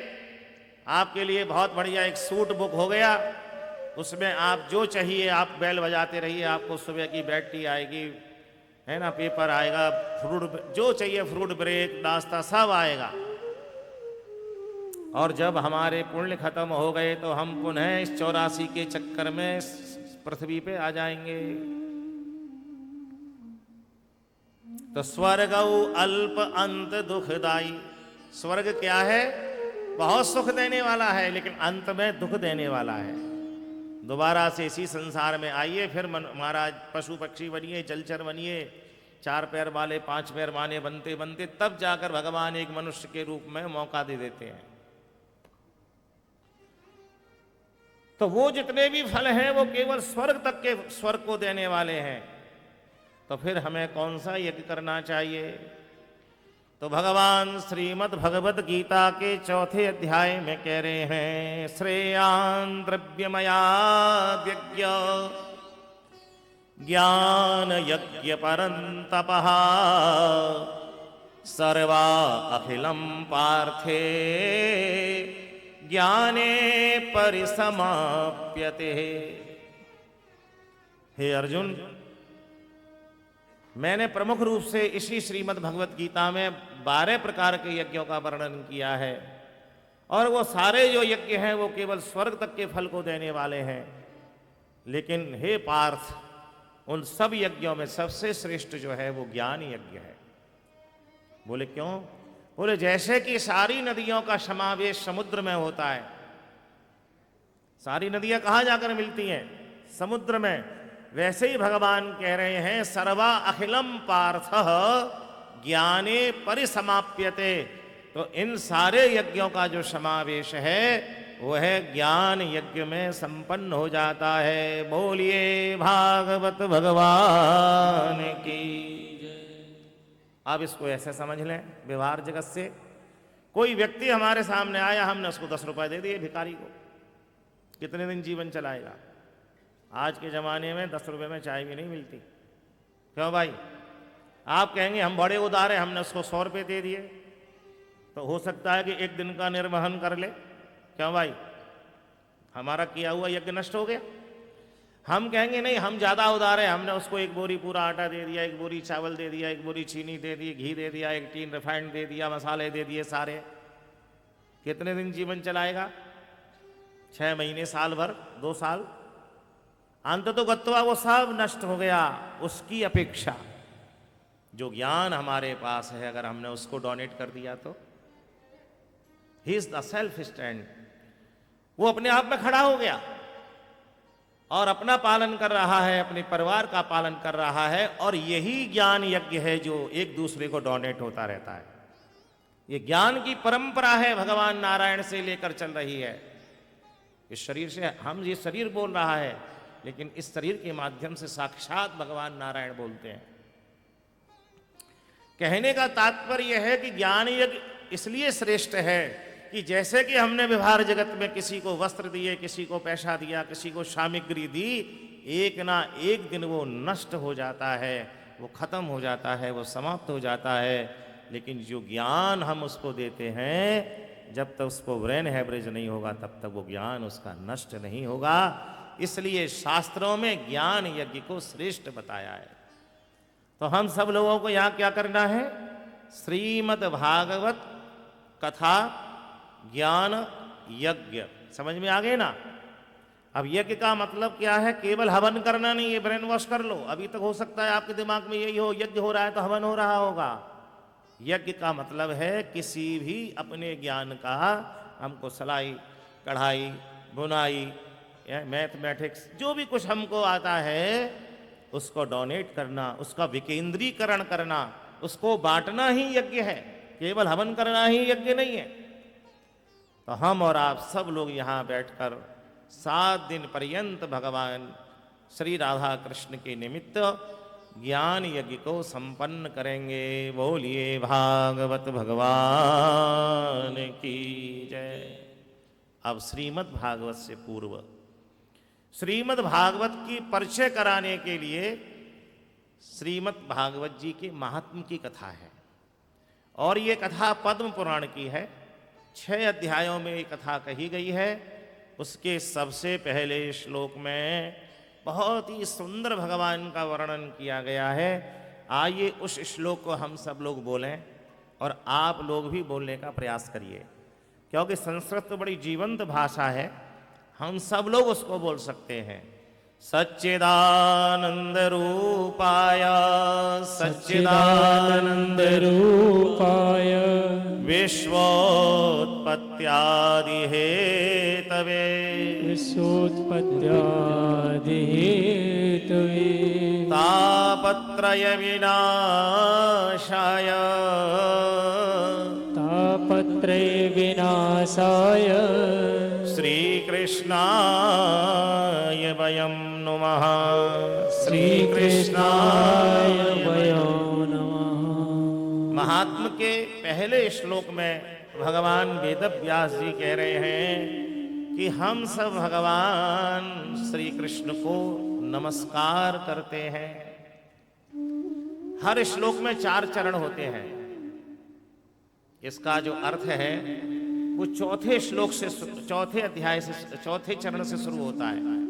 आपके लिए बहुत बढ़िया एक सूट बुक हो गया, उसमें आप जो चाहिए आप बेल बजाते रहिए, आपको सुबह की बैटरी आएगी, है ना, पेपर आएगा, फ्रूट जो चाहिए, फ्रूट ब्रेक, नाश्ता सब आएगा। और जब हमारे पुण्य खत्म हो गए तो हम पुनः इस 84 के चक्कर में पृथ्वी पे आ जाएंगे। तो स्वर्ग अल्प अंत दुखदाई। स्वर्ग क्या है? बहुत सुख देने वाला है, लेकिन अंत में दुख देने वाला है। दोबारा से इसी संसार में आइए, फिर महाराज पशु पक्षी बनिए, जलचर बनिए, 4 पैर वाले 5 पैर वाले बनते बनते तब जाकर भगवान एक मनुष्य के रूप में मौका दे देते हैं। तो वो जितने भी फल हैं वो केवल स्वर्ग तक के स्वर्ग को देने वाले हैं। तो फिर हमें कौन सा यज्ञ करना चाहिए? तो भगवान श्रीमद् भगवद गीता के 4थे अध्याय में कह रहे हैं, श्रेयान् द्रव्यमया यज्ञ ज्ञान यज्ञ परन्तपः सर्वा अखिलम पार्थे ज्ञाने परिसमाप्यते। हे अर्जुन, मैंने प्रमुख रूप से इसी श्रीमद् भगवत गीता में 12 प्रकार के यज्ञों का वर्णन किया है, और वो सारे जो यज्ञ हैं वो केवल स्वर्ग तक के फल को देने वाले हैं। लेकिन हे पार्थ, उन सब यज्ञों में सबसे श्रेष्ठ जो है वो ज्ञान यज्ञ है। बोले क्यों? बोले जैसे कि सारी नदियों का समावेश समुद्र में होता है। सारी नदियां कहाँ जाकर मिलती हैं? समुद्र में। वैसे ही भगवान कह रहे हैं, सर्वा अखिलम पार्थ ज्ञाने परिसमाप्यते। तो इन सारे यज्ञों का जो समावेश है वह ज्ञान यज्ञ में संपन्न हो जाता है। बोलिए भागवत भगवान की। अब इसको ऐसे समझ लें, व्यवहार जगत से कोई व्यक्ति हमारे सामने आया, हमने उसको 10 रुपए दे दिए भिखारी को, कितने दिन जीवन चलाएगा? आज के ज़माने में 10 रुपए में चाय भी नहीं मिलती। क्यों भाई? आप कहेंगे हम बड़े उदार हैं, हमने उसको 100 रुपये दे दिए, तो हो सकता है कि एक दिन का निर्वहन कर ले। क्यों भाई? हमारा किया हुआ यज्ञ नष्ट हो गया। हम कहेंगे नहीं, हम ज़्यादा उदार हैं, हमने उसको 1 बोरी पूरा आटा दे दिया, 1 बोरी चावल दे दिया, 1 बोरी चीनी दे दी, घी दे दिया, 1 टीन रिफाइंड दे दिया, मसाले दे दिए सारे। कितने दिन जीवन चलाएगा? 6 महीने, साल भर, 2 साल। अंत तो गत्वा वो सब नष्ट हो गया। उसकी अपेक्षा जो ज्ञान हमारे पास है, अगर हमने उसको डोनेट कर दिया तो ही इज द सेल्फ स्टैंड। वो अपने आप में खड़ा हो गया और अपना पालन कर रहा है, अपने परिवार का पालन कर रहा है। और यही ज्ञान यज्ञ है जो एक दूसरे को डोनेट होता रहता है। ये ज्ञान की परंपरा है, भगवान नारायण से लेकर चल रही है। इस शरीर से हम, ये शरीर बोल रहा है, लेकिन इस शरीर के माध्यम से साक्षात भगवान नारायण बोलते हैं। कहने का तात्पर्य यह है कि ज्ञान यज्ञ इसलिए श्रेष्ठ है कि जैसे कि हमने व्यवहार जगत में किसी को वस्त्र दिए, किसी को पैसा दिया, किसी को सामग्री दी, एक ना एक दिन वो नष्ट हो जाता है, वो खत्म हो जाता है, वो समाप्त हो जाता है। लेकिन जो ज्ञान हम उसको देते हैं, जब तक उसको ब्रेन हैवरेज नहीं होगा तब तक वो ज्ञान उसका नष्ट नहीं होगा। इसलिए शास्त्रों में ज्ञान यज्ञ को श्रेष्ठ बताया है। तो हम सब लोगों को यहाँ क्या करना है? श्रीमद् भागवत कथा ज्ञान यज्ञ समझ में आ गए ना? अब यज्ञ का मतलब क्या है? केवल हवन करना नहीं, ये ब्रेन वॉश कर लो। अभी तक हो सकता है आपके दिमाग में यही हो, यज्ञ हो रहा है तो हवन हो रहा होगा। यज्ञ का मतलब है किसी भी अपने ज्ञान का, हमको सिलाई, कढ़ाई, बुनाई, मैथमेटिक्स, जो भी कुछ हमको आता है उसको डोनेट करना, उसका विकेंद्रीकरण करना, उसको बांटना ही यज्ञ है। केवल हवन करना ही यज्ञ नहीं है। तो हम और आप सब लोग यहाँ बैठकर 7 दिन पर्यंत भगवान श्री राधा कृष्ण के निमित्त ज्ञान यज्ञ को संपन्न करेंगे। बोलिए भागवत भगवान की जय। अब श्रीमद् भागवत से पूर्व श्रीमद् भागवत की परिचय कराने के लिए श्रीमद् भागवत जी के महात्म्य की कथा है, और ये कथा पद्म पुराण की है। 6 अध्यायों में ये कथा कही गई है। उसके सबसे पहले श्लोक में बहुत ही सुंदर भगवान का वर्णन किया गया है। आइए उस श्लोक को हम सब लोग बोलें, और आप लोग भी बोलने का प्रयास करिए, क्योंकि संस्कृत तो बड़ी जीवंत भाषा है, हम सब लोग उसको बोल सकते हैं। सच्चिदानंद रूपाय सच्चिदानंद रूपाय विश्वोत्पत्त्यादि हेतवे विश्वोत्पत्त्यादिहेतवे तापत्रय विनाशाय तापत्रय विनाशाय श्रीकृष्णाय वयं नुमः। श्रीकृष्णाय वयं नमः। महात्म के पहले श्लोक में भगवान वेदव्यास जी कह रहे हैं कि हम सब भगवान श्री कृष्ण को नमस्कार करते हैं। हर श्लोक में 4 चरण होते हैं। इसका जो अर्थ है वो चौथे श्लोक से, चौथे अध्याय से, चौथे चरण से शुरू होता है।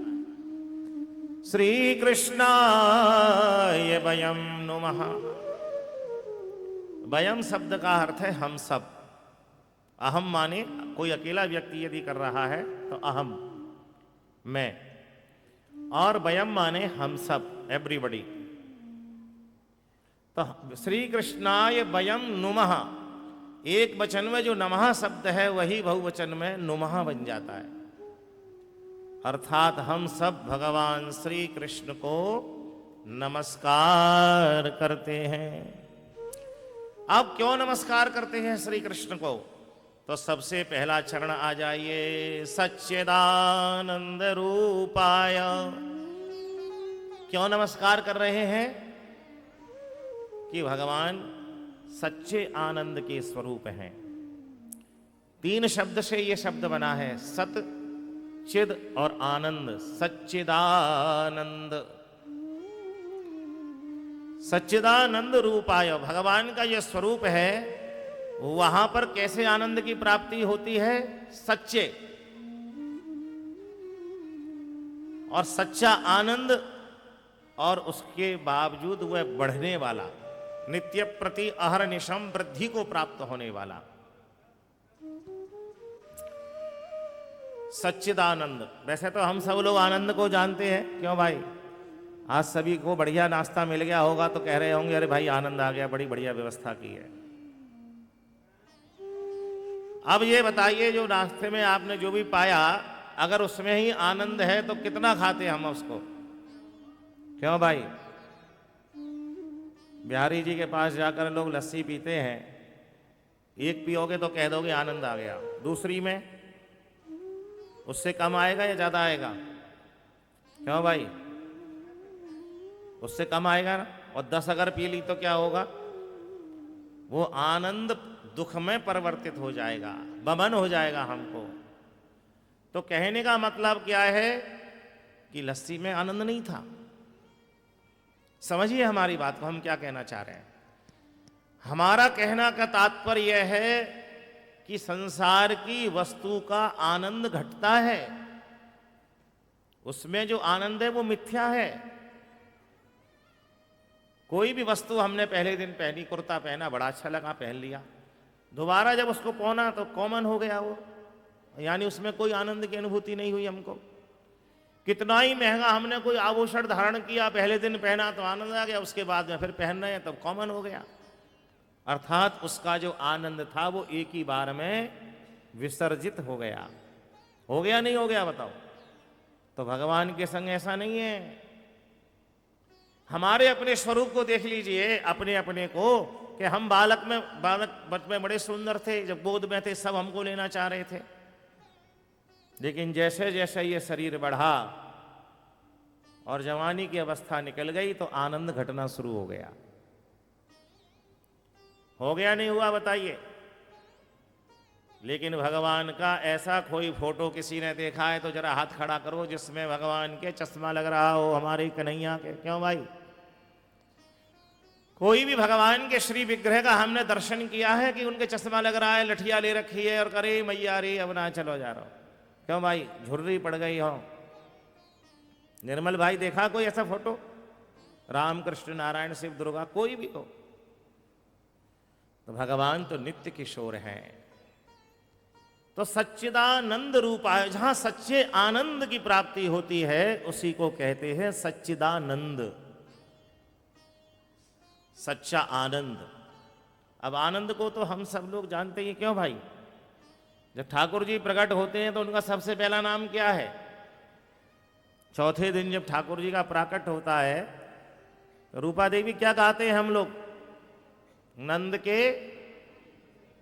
श्री कृष्णाय वयं नुमः। वयम शब्द का अर्थ है हम सब। अहम माने कोई अकेला व्यक्ति यदि कर रहा है तो अहम, मैं, और वयम माने हम सब, एवरीबॉडी। तो श्री कृष्णाय वयम नुमः, एक वचन में जो नमः शब्द है वही बहुवचन में नुमः बन जाता है। अर्थात हम सब भगवान श्री कृष्ण को नमस्कार करते हैं। अब क्यों नमस्कार करते हैं श्री कृष्ण को? तो सबसे पहला चरण आ जाइए, सच्चिदानंद रूपाय। क्यों नमस्कार कर रहे हैं? कि भगवान सच्चे आनंद के स्वरूप हैं। 3 शब्द से ये शब्द बना है, सत, चिद और आनंद। सच्चिदानंद, सच्चिदानंद रूपाय, भगवान का यह स्वरूप है। वहां पर कैसे आनंद की प्राप्ति होती है? सच्चे, और सच्चा आनंद, और उसके बावजूद वह बढ़ने वाला, नित्य प्रति अहरनिशम वृद्धि को प्राप्त होने वाला सच्चिदानंद। वैसे तो हम सब लोग आनंद को जानते हैं, क्यों भाई? आज सभी को बढ़िया नाश्ता मिल गया होगा तो कह रहे होंगे अरे भाई आनंद आ गया, बड़ी बढ़िया व्यवस्था की है। अब ये बताइए, जो नाश्ते में आपने जो भी पाया, अगर उसमें ही आनंद है तो कितना खाते हम उसको? क्यों भाई? बिहारी जी के पास जाकर लोग लस्सी पीते हैं, एक पियोगे तो कह दोगे आनंद आ गया, दूसरी में उससे कम आएगा या ज्यादा आएगा? क्यों भाई? उससे कम आएगा ना। और 10 अगर पी ली तो क्या होगा? वो आनंद दुख में परिवर्तित हो जाएगा, बमन हो जाएगा हमको। तो कहने का मतलब क्या है कि लस्सी में आनंद नहीं था। समझिए हमारी बात को, हम क्या कहना चाह रहे हैं। हमारा कहना का तात्पर्य यह है कि संसार की वस्तु का आनंद घटता है, उसमें जो आनंद है वो मिथ्या है। कोई भी वस्तु हमने पहले दिन पहनी, कुर्ता पहना, बड़ा अच्छा लगा, पहन लिया, दोबारा जब उसको पहना तो कॉमन हो गया वो, यानी उसमें कोई आनंद की अनुभूति नहीं हुई हमको। कितना ही महंगा हमने कोई आभूषण धारण किया, पहले दिन पहना तो आनंद आ गया, उसके बाद में फिर पहन रहे हैं तब कॉमन हो गया। अर्थात उसका जो आनंद था वो एक ही बार में विसर्जित हो गया। हो गया नहीं हो गया बताओ? तो भगवान के संग ऐसा नहीं है। हमारे अपने स्वरूप को देख लीजिए, अपने अपने को, कि हम बालक में बड़े सुंदर थे, जब गोद में थे सब हमको लेना चाह रहे थे, लेकिन जैसे जैसे ये शरीर बढ़ा और जवानी की अवस्था निकल गई तो आनंद घटना शुरू हो गया। हो गया नहीं हुआ बताइए? लेकिन भगवान का ऐसा कोई फोटो किसी ने देखा है तो जरा हाथ खड़ा करो जिसमें भगवान के चश्मा लग रहा हो, हमारे कन्हैया के। क्यों भाई? कोई भी भगवान के श्री विग्रह का हमने दर्शन किया है कि उनके चश्मा लग रहा है, लठिया ले रखी है और करे मैया रे अब ना चलो जा रहा हो? क्यों भाई? झुर्री पड़ गई हो? निर्मल भाई देखा कोई ऐसा फोटो? राम कृष्ण नारायण शिव दुर्गा कोई भी हो? तो भगवान तो नित्य किशोर हैं। तो सच्चिदानंद रूप है, जहां सच्चे आनंद की प्राप्ति होती है उसी को कहते हैं सच्चिदानंद, सच्चा आनंद। अब आनंद को तो हम सब लोग जानते हैं। क्यों भाई? जब ठाकुर जी प्रकट होते हैं तो उनका सबसे पहला नाम क्या है? चौथे दिन जब ठाकुर जी का प्राकट होता है तो रूपा देवी क्या कहते हैं हम लोग? नंद के,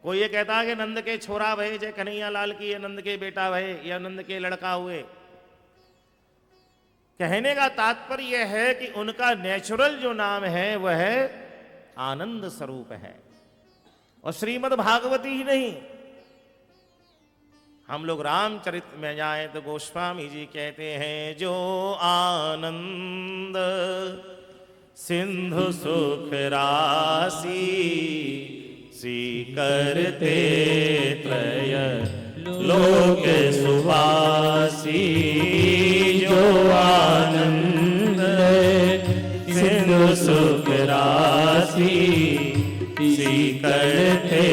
कोई ये कहता है कि नंद के छोरा भये जय कन्हैया लाल की, ये नंद के बेटा भये या नंद के लड़का हुए। कहने का तात्पर्य यह है कि उनका नेचुरल जो नाम है वह आनंद स्वरूप है। और श्रीमद् भागवती ही नहीं, हम लोग रामचरित में जाएं तो गोस्वामी जी कहते हैं जो आनंद सिंधु सुख राशि सी करते त्रय लोक सुवासी, जो आनंद सिंधु सुख राशि सी करते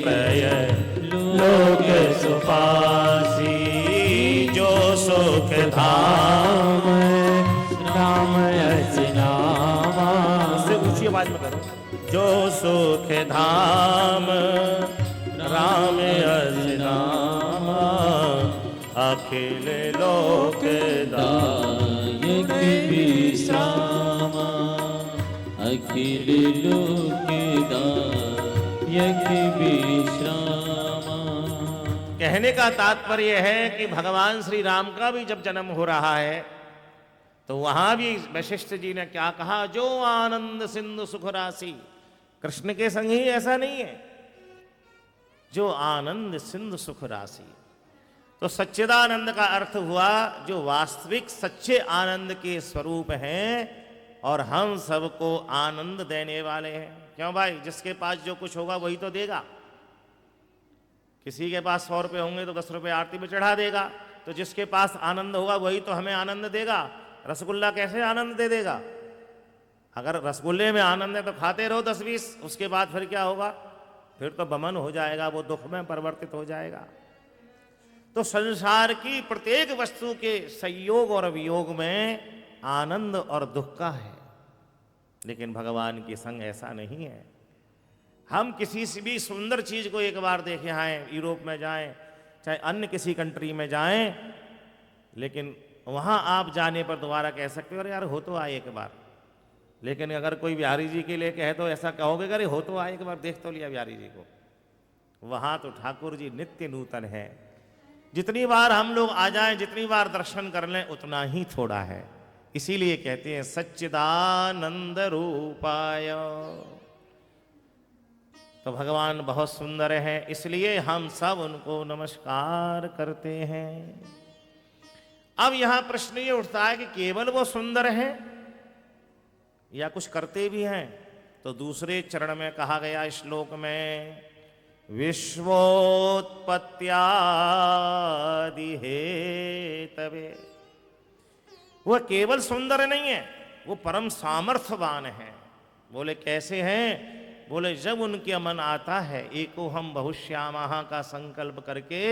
त्रय लोक सुपासी, जो सुख धाम राम अचनामा। उससे ऊंची आवाज में करो। जो सुख धाम राम अजनामा, अखिल लोक दायक विश्रामा, अखिल लोक दायक विश्रामा। कहने का तात्पर्य है कि भगवान श्री राम का भी जब जन्म हो रहा है तो वहां भी वशिष्ठ जी ने क्या कहा? जो आनंद सिंधु सुख राशि। कृष्ण के संग ही ऐसा नहीं है, जो आनंद सिंधु सुख राशि। तो सच्चिदानंद का अर्थ हुआ जो वास्तविक सच्चे आनंद के स्वरूप हैं और हम सबको आनंद देने वाले हैं। क्यों भाई? जिसके पास जो कुछ होगा वही तो देगा। किसी के पास 100 रुपये होंगे तो 10 रुपये आरती में चढ़ा देगा। तो जिसके पास आनंद होगा वही तो हमें आनंद देगा। रसगुल्ला कैसे आनंद दे देगा? अगर रसगुल्ले में आनंद है तो खाते रहो 10-20, उसके बाद फिर क्या होगा? फिर तो बमन हो जाएगा, वो दुख में परिवर्तित हो जाएगा। तो संसार की प्रत्येक वस्तु के संयोग और वियोग में आनंद और दुख का है, लेकिन भगवान के संग ऐसा नहीं है। हम किसी से भी सुंदर चीज को एक बार देखे आए, यूरोप में जाएं चाहे अन्य किसी कंट्री में जाएं, लेकिन वहां आप जाने पर दोबारा कह सकते हो अरे यार हो तो आए एक बार। लेकिन अगर कोई बिहारी जी के लिए कहे तो ऐसा कहोगे अरे हो तो आए एक बार, देख तो लिया बिहारी जी को। वहां तो ठाकुर जी नित्य नूतन है। जितनी बार हम लोग आ जाएं, जितनी बार दर्शन कर लें उतना ही थोड़ा है। इसीलिए कहते हैं सच्चिदानंद रूपाय। तो भगवान बहुत सुंदर हैं, इसलिए हम सब उनको नमस्कार करते हैं। अब यहां प्रश्न ये उठता है कि केवल वो सुंदर हैं या कुछ करते भी हैं? तो दूसरे चरण में कहा गया श्लोक में विश्वोत्पत्त्यादि हेतवे। वह केवल सुंदर नहीं है, वो परम सामर्थ्यवान है। बोले कैसे हैं? बोले जब उनके मन आता है एको हम बहुश्यामः का संकल्प करके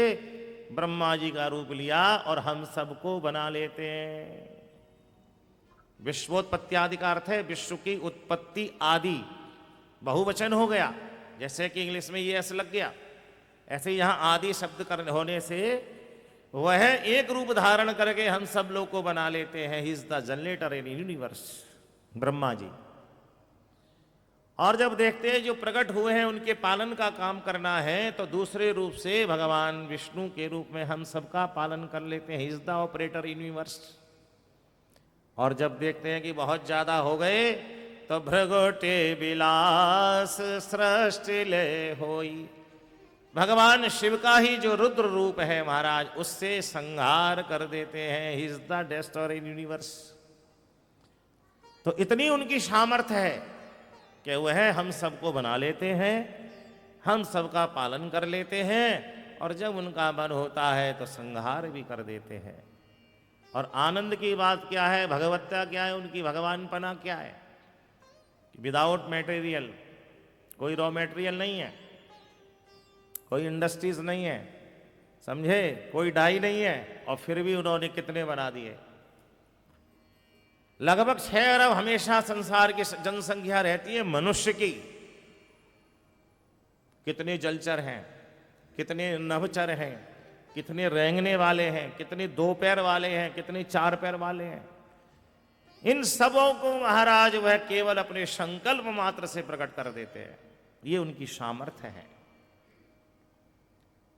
ब्रह्मा जी का रूप लिया और हम सबको बना लेते हैं। विश्वोत्पत्त्यादि का अर्थ है विश्व की उत्पत्ति आदि, बहुवचन हो गया। जैसे कि इंग्लिश में ये ऐसा लग गया, ऐसे यहां आदि शब्द करने होने से वह एक रूप धारण करके हम सब लोग को बना लेते हैं। He is the generator in universe, Brahma ji. और जब देखते हैं जो प्रकट हुए हैं उनके पालन का काम करना है, तो दूसरे रूप से भगवान विष्णु के रूप में हम सबका पालन कर लेते हैं। He is the operator in universe. और जब देखते हैं कि बहुत ज्यादा हो गए तो भृगुटे विलास सृष्टि ले होई। भगवान शिव का ही जो रुद्र रूप है महाराज, उससे संहार कर देते हैं। He is the destroyer in universe. तो इतनी उनकी सामर्थ्य है कि वह हम सबको बना लेते हैं, हम सबका पालन कर लेते हैं, और जब उनका मन होता है तो संहार भी कर देते हैं। और आनंद की बात क्या है, भगवत्ता क्या है, उनकी भगवानपना क्या है? विदाउट मटेरियल, कोई रॉ मटेरियल नहीं है, कोई इंडस्ट्रीज नहीं है, समझे, कोई डाई नहीं है, और फिर भी उन्होंने कितने बना दिए। लगभग 6 अरब हमेशा संसार की जनसंख्या रहती है मनुष्य की। कितने जलचर हैं, कितने नभचर हैं, कितने रेंगने वाले हैं, कितने 2 पैर वाले हैं, कितने 4 पैर वाले हैं। इन सबों को महाराज वह केवल अपने संकल्प मात्र से प्रकट कर देते हैं। ये उनकी सामर्थ्य है।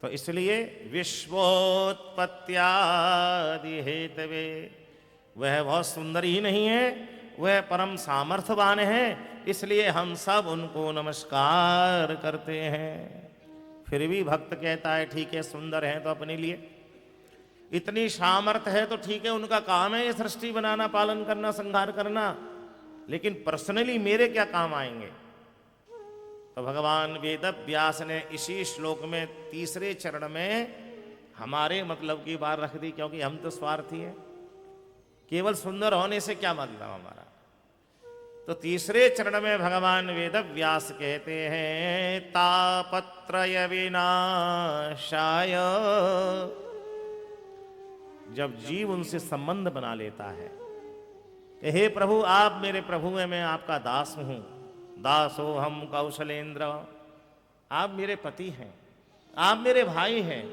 तो इसलिए विश्वोत्पत्त्यादि हेतवे, वह बहुत सुंदर ही नहीं है, वह परम सामर्थ्यवान है। इसलिए हम सब उनको नमस्कार करते हैं। फिर भी भक्त कहता है ठीक है, सुंदर है तो अपने लिए, इतनी सामर्थ्य है तो ठीक है, उनका काम है ये सृष्टि बनाना, पालन करना, संहार करना, लेकिन पर्सनली मेरे क्या काम आएंगे? तो भगवान वेद व्यास ने इसी श्लोक में 3रे चरण में हमारे मतलब की बात रख दी, क्योंकि हम तो स्वार्थी हैं। केवल सुंदर होने से क्या मतलब हमारा? तो 3रे चरण में भगवान वेद व्यास कहते हैं तापत्रय विनाशाय। जब जीव उनसे संबंध बना लेता है कि हे प्रभु, आप मेरे प्रभु हैं, मैं आपका दास हूं, दासो हम कौशलेंद्र, आप मेरे पति हैं, आप मेरे भाई हैं,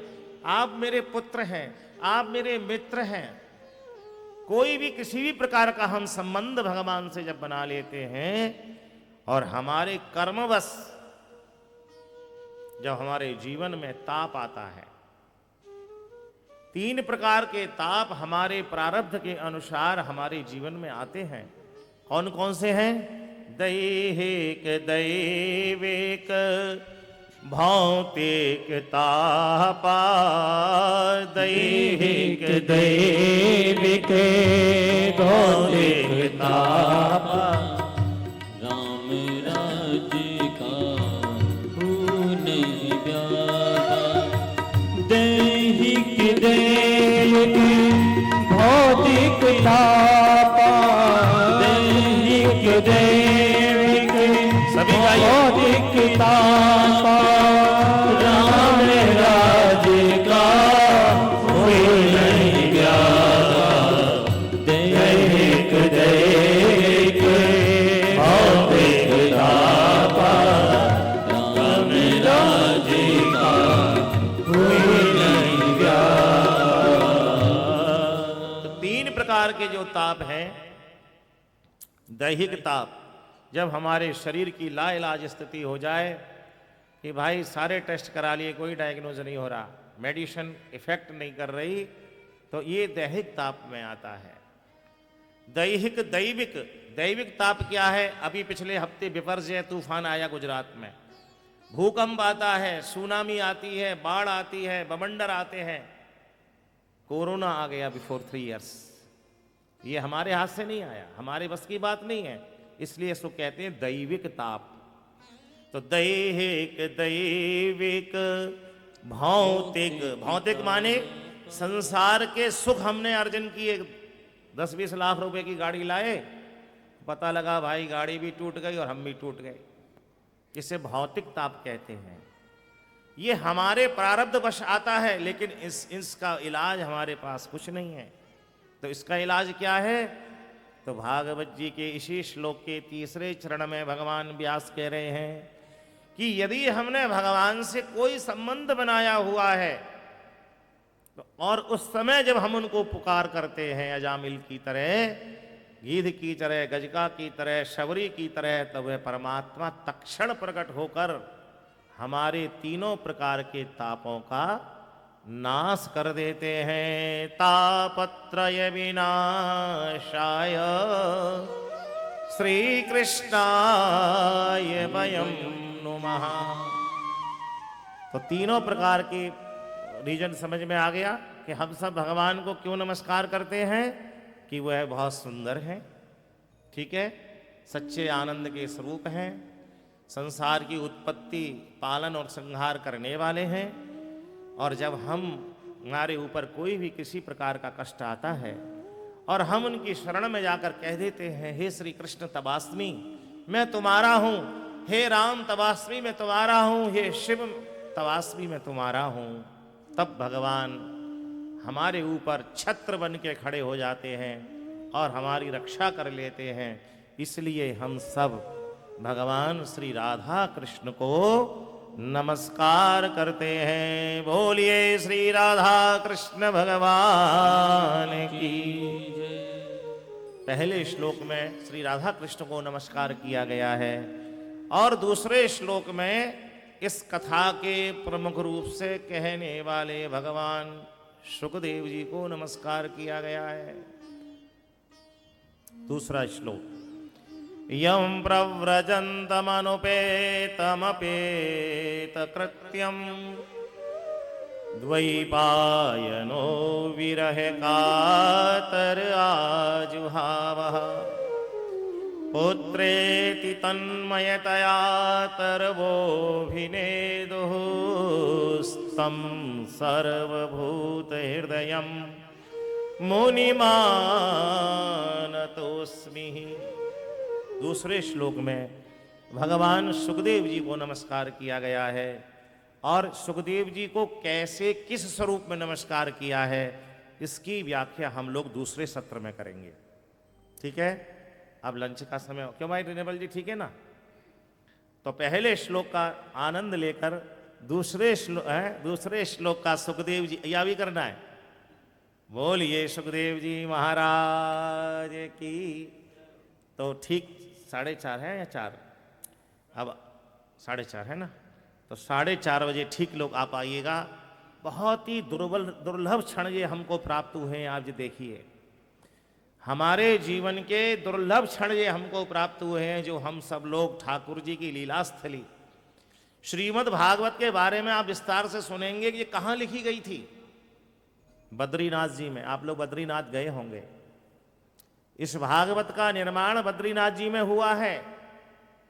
आप मेरे पुत्र हैं, आप मेरे मित्र हैं। कोई भी किसी भी प्रकार का हम संबंध भगवान से जब बना लेते हैं और हमारे कर्मवश जब हमारे जीवन में ताप आता है, 3 प्रकार के ताप हमारे प्रारब्ध के अनुसार हमारे जीवन में आते हैं। कौन कौन से हैं? दैहिक दैविक भौतिक तापा। दैहिक दैविक भौतिक तापा। राम राज्य का खून प्यारा। दैहिक दैविक भौतिक तापा। दैहिक दैविक सभी गाइए। भौतिक तापा। राम राज्य का कोई नहीं प्यारा। दैहिक दैविक भौतिक तापा। राम राज्य का कोई नहीं प्यारा। तो 3 प्रकार के जो ताप हैं, दैहिक ताप, जब हमारे शरीर की लाइलाज स्थिति हो जाए कि भाई सारे टेस्ट करा लिए, कोई डायग्नोज नहीं हो रहा, मेडिसिन इफेक्ट नहीं कर रही, तो ये दैहिक ताप में आता है। दैहिक दैविक, दैविक ताप क्या है? अभी पिछले हफ्ते विपर्जय तूफान आया गुजरात में, भूकंप आता है, सुनामी आती है, बाढ़ आती है, बवंडर आते हैं, कोरोना आ गया बिफोर 3 इयर्स। ये हमारे हाथ से नहीं आया, हमारे बस की बात नहीं है, इसलिए इसको कहते हैं दैविक ताप। तो दैहिक दैविक भौतिक, भौतिक माने संसार के सुख हमने अर्जन किए, 10-20 लाख रुपए की गाड़ी लाए, पता लगा भाई गाड़ी भी टूट गई और हम भी टूट गए, इसे भौतिक ताप कहते हैं। ये हमारे प्रारब्ध वश आता है, लेकिन इसका इलाज हमारे पास कुछ नहीं है। तो इसका इलाज क्या है? तो भागवत जी के इसी श्लोक के 3रे चरण में भगवान व्यास कह रहे हैं कि यदि हमने भगवान से कोई संबंध बनाया हुआ है तो, और उस समय जब हम उनको पुकार करते हैं अजामिल की तरह, गीध की तरह, गजका की तरह, शबरी की तरह, तब वह परमात्मा तत्क्षण प्रकट होकर हमारे 3 प्रकार के तापों का नाश कर देते हैं। तापत्रय विनाशाय श्री कृष्णाय वयं नुमः। तो तीनों प्रकार के रीजन समझ में आ गया कि हम सब भगवान को क्यों नमस्कार करते हैं, कि वह बहुत सुंदर है, ठीक है, सच्चे आनंद के स्वरूप हैं, संसार की उत्पत्ति पालन और संहार करने वाले हैं। और जब हमारे ऊपर कोई भी किसी प्रकार का कष्ट आता है और हम उनकी शरण में जाकर कह देते हैं, हे श्री कृष्ण तबास्मी मैं तुम्हारा हूँ, हे राम तबास्मी मैं तुम्हारा हूँ, हे शिव तबास्मी मैं तुम्हारा हूँ, तब भगवान हमारे ऊपर छत्र बन के खड़े हो जाते हैं और हमारी रक्षा कर लेते हैं। इसलिए हम सब भगवान श्री राधा कृष्ण को नमस्कार करते हैं। बोलिए श्री राधा कृष्ण भगवान की। पहले श्लोक में श्री राधा कृष्ण को नमस्कार किया गया है और दूसरे श्लोक में इस कथा के प्रमुख रूप से कहने वाले भगवान सुखदेव जी को नमस्कार किया गया है। दूसरा श्लोक, यं प्रव्रजन्तमनुपेतमपेत कृत्यं द्वैपायनो विरह कातर आजुहावः पुत्रेति तन्मयतया तरवोऽभिनेदुः स्तं सर्वभूतहृदयं मुनिमानतोऽस्मि। दूसरे श्लोक में भगवान सुखदेव जी को नमस्कार किया गया है और सुखदेव जी को कैसे किस स्वरूप में नमस्कार किया है इसकी व्याख्या हम लोग दूसरे सत्र में करेंगे, ठीक है। अब लंच का समय, क्यों भाई रिनेबल जी, ठीक है ना। तो पहले श्लोक का आनंद लेकर दूसरे श्लोक का सुखदेव जी या भी करना है। बोलिए सुखदेव जी महाराज की। तो ठीक 4:30 है या 4, अब 4:30 है ना, तो 4:30 बजे ठीक लोग आप आइएगा। बहुत ही दुर्लभ क्षण ये हमको प्राप्त हुए हैं। आप जी देखिए, हमारे जीवन के दुर्लभ क्षण ये हमको प्राप्त हुए हैं, जो हम सब लोग ठाकुर जी की लीला स्थली श्रीमद् भागवत के बारे में आप विस्तार से सुनेंगे कि ये कहाँ लिखी गई थी। बद्रीनाथ जी में, आप लोग बद्रीनाथ गए होंगे। इस भागवत का निर्माण बद्रीनाथ जी में हुआ है।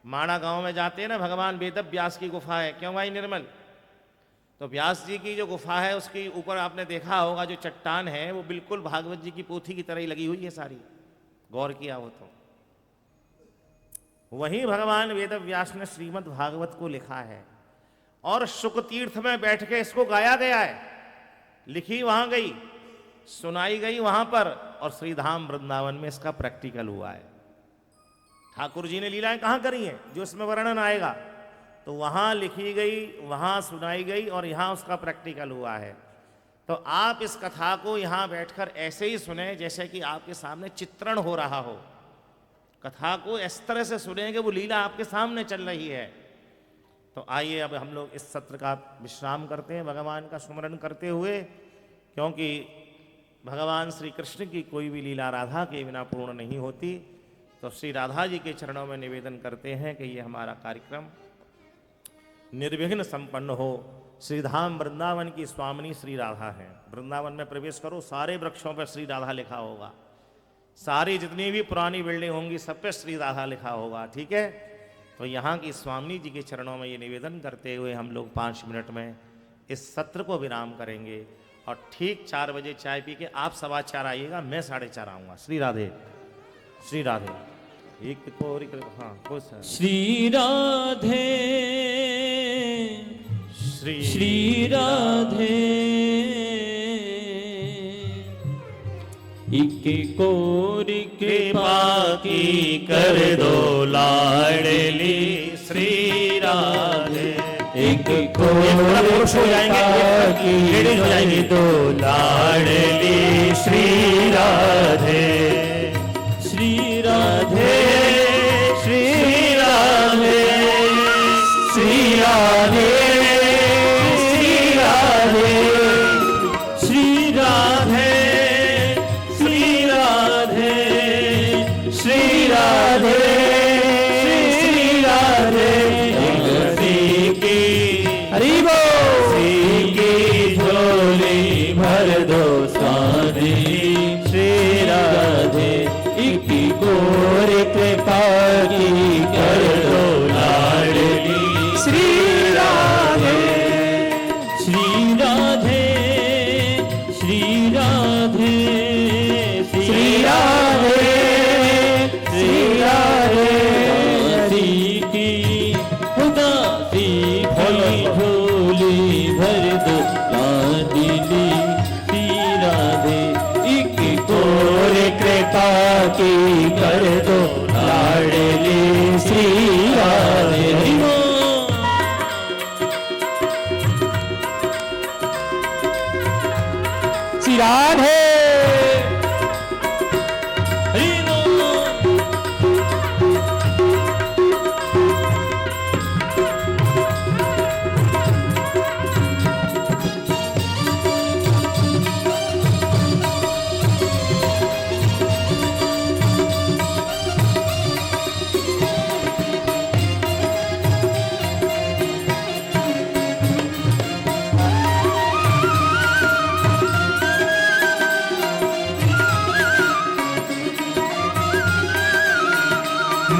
माणा गांव में जाते हैं ना, भगवान वेद व्यास की गुफा है, क्यों भाई निर्मल। तो व्यास जी की जो गुफा है उसके ऊपर आपने देखा होगा जो चट्टान है वो बिल्कुल भागवत जी की पोथी की तरह ही लगी हुई है सारी, गौर किया हो तो। वहीं भगवान वेद व्यास ने श्रीमद् भागवत को लिखा है और शुक तीर्थ में बैठ के इसको गाया गया है। लिखी वहां गई, सुनाई गई वहां पर, और श्रीधाम वृंदावन में इसका प्रैक्टिकल हुआ है। ठाकुर जी ने लीलाएं कहां करी हैं जो इसमें वर्णन आएगा, तो वहां लिखी गई, वहां सुनाई गई और यहां उसका प्रैक्टिकल हुआ है। तो आप इस कथा को यहां बैठकर ऐसे ही सुने जैसे कि आपके सामने चित्रण हो रहा हो। कथा को इस तरह से सुनेंगे, वो लीला आपके सामने चल रही है। तो आइए अब हम लोग इस सत्र का विश्राम करते हैं भगवान का स्मरण करते हुए, क्योंकि भगवान श्री कृष्ण की कोई भी लीला राधा के बिना पूर्ण नहीं होती। तो श्री राधा जी के चरणों में निवेदन करते हैं कि ये हमारा कार्यक्रम निर्विघ्न संपन्न हो। श्रीधाम वृंदावन की स्वामिनी श्री राधा है। वृंदावन में प्रवेश करो, सारे वृक्षों पर श्री राधा लिखा होगा, सारी जितनी भी पुरानी बिल्डिंग होंगी सब पे श्री राधा लिखा होगा, ठीक है। तो यहाँ की स्वामिनी जी के चरणों में ये निवेदन करते हुए हम लोग 5 मिनट में इस सत्र को विराम करेंगे। और ठीक 4 बजे चाय पी के आप 4:15 आइएगा, मैं 4:30 आऊँगा। श्री राधे, श्री राधे। एक कोरी, हाँ खुश है। श्री राधे, श्री राधे, एक कोरी कृपा की कर दो लाडली श्री राधे। एक कोरी हो जाएंगे, हो जाएंगे दो लाडली श्री राधे। श्री राधे, श्री राधे, श्री राधे, श्री राधे, श्री राधे श्री राधे की हरि बोल की झोली भर दो स्वामी श्री राधे एक गोर कृपा की कर दो लाडली श्री राधे श्री राधे श्री राधे श्री राधे श्री राधे उदासी की उदासी की झोली भर दो लाडली श्री राधे एक गोर कृपा की कर दो लाडली श्री राधे श्री राधे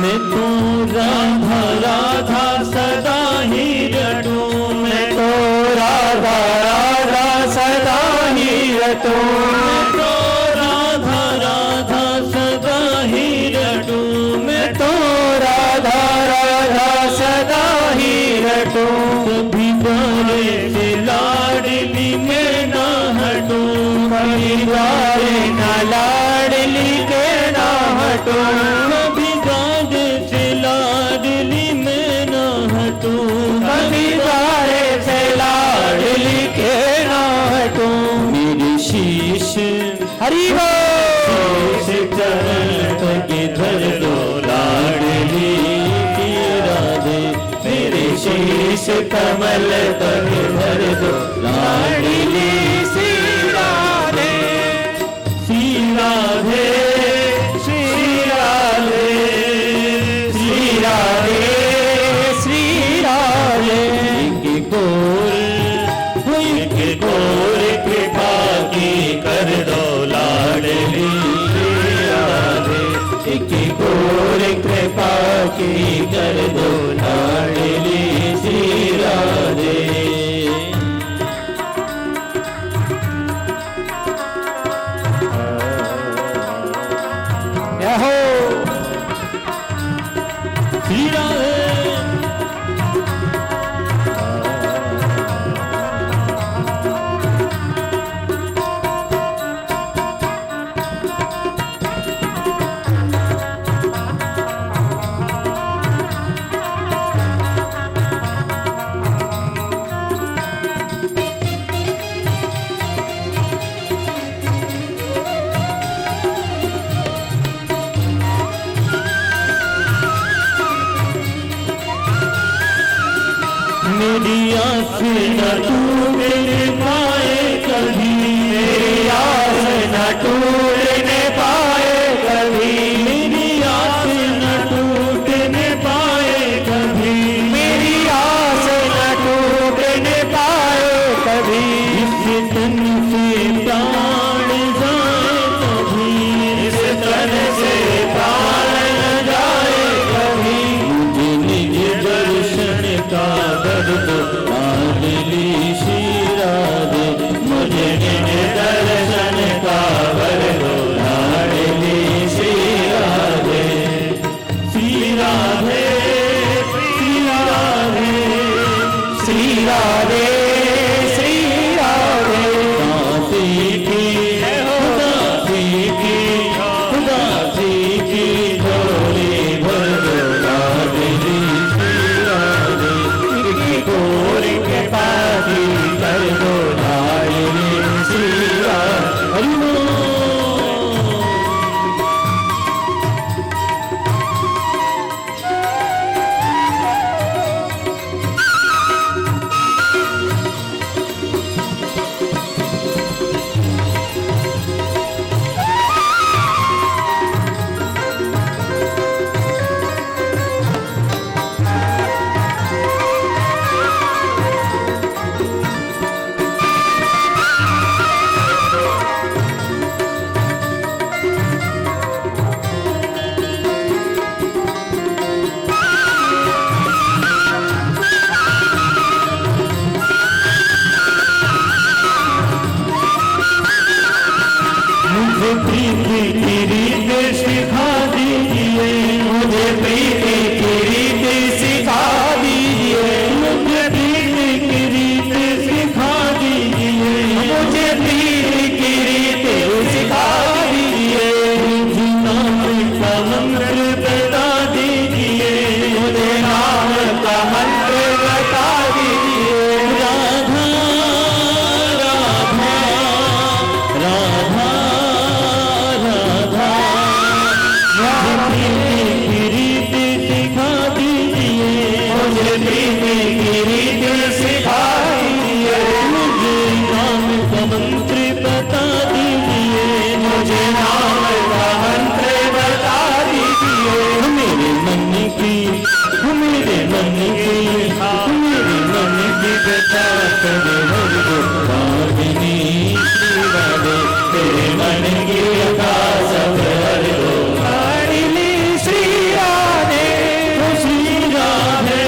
मैं तो राधा राधा सदा ही रटूं मैं तो राधा राधा सदा ही रटूं मैं तो राधा राधा सदा ही रटूं मैं तो राधा राधा सदा ही रटूं कभी बारे से लाडली में ना हटूं कभी बारे न लाडली के ना हटूं कभी गाजे से लाडली में ना हटूं कभी बारे से लाडली के ना हटूं मेरी शीश हरि बोल शीश चरण के धर दो लाडली की राधे मेरे शीश कमल पर धर दो लाडली श्री राधे श्री राधे श्री राधे श्री राधे श्री राधे एक गोर एक गोर कृपा की कर दो लाडली श्री राधे एक गोर कृपा की कर दो लाडली श्री राधे हो श्री राधे मेरी आस न टूटने पाए कभी मेरी आस न टूटने पाए कभी मेरी आस न टूटने पाए कभी मेरी आस न टूटने पाए कभी इस तन से प्राण जाए कभी इस तन से प्राण न जाए कभी मुझे निज दर्शन का दर्द लाडली प्रीति की रीत सिखा दीजिए, मुझे प्रीति की रीत सिखा दीजिए, मुझे प्रीति की रीत सिखा दीजिए, नाम का मंत्र बता दीजिए, मुझे नाम का मंत्र बता दीजिए। राधा राधा राधा राधा मुझे प्रीति की रीत सिखा दीजिए, मुझे प्रीति की रीत सिखा दीजिए, मुझे नाम का मंत्र बता दीजिए, मुझे नाम का मंत्र बता दीजिए। मेरे मन की मेरे मन की मेरे मन की बता कर हर वाहिनी श्री राधे, तेरे मन की कथा सब हर दो वाहिनी श्री राधे, श्री राधे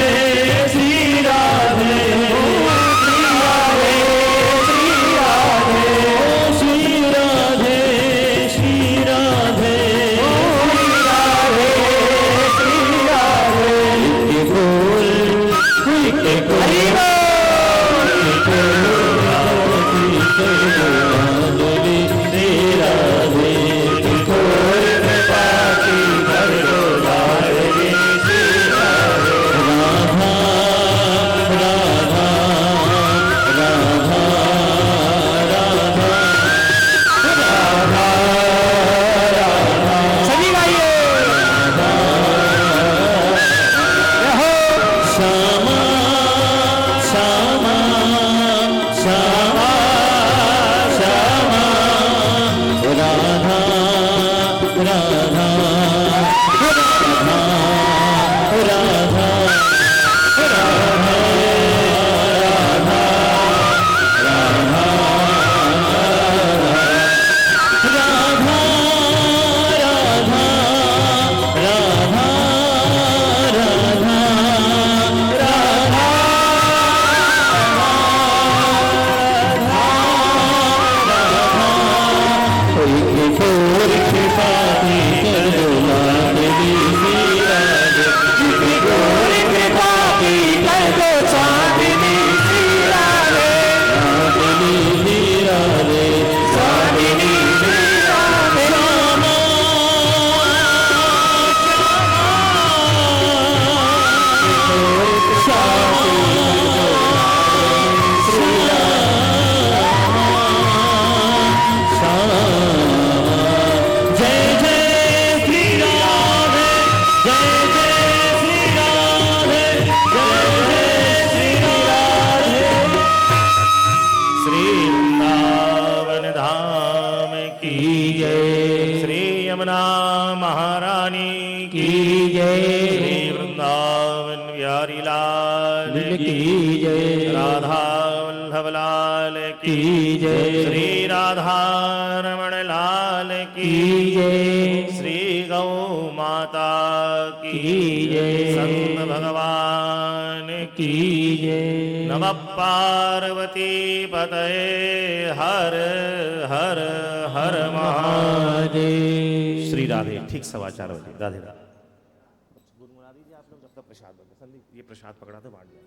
श्री राधे श्री राधे श्री राधे श्री राधे श्री राधे के बोल के सभी गाइए श्यामा श्यामा श्यामा श्यामा राधा राधा राधा राधा महारानी की जय, श्री वृंदावन बिहारी लाल की जय, राधा वल्लभ लाल की जय, श्री राधा रमण लाल की जय, श्री गौ माता की जय, संत भगवान की जय। नमः पार्वती पतये हर हर हर महादेव। श्री राधे। ठीक 4:15 बजे। राधे राधे। गुनगुना दीजिए आप लोग जब तक प्रसाद बने। ये प्रसाद पकड़ा तो बांट दिया।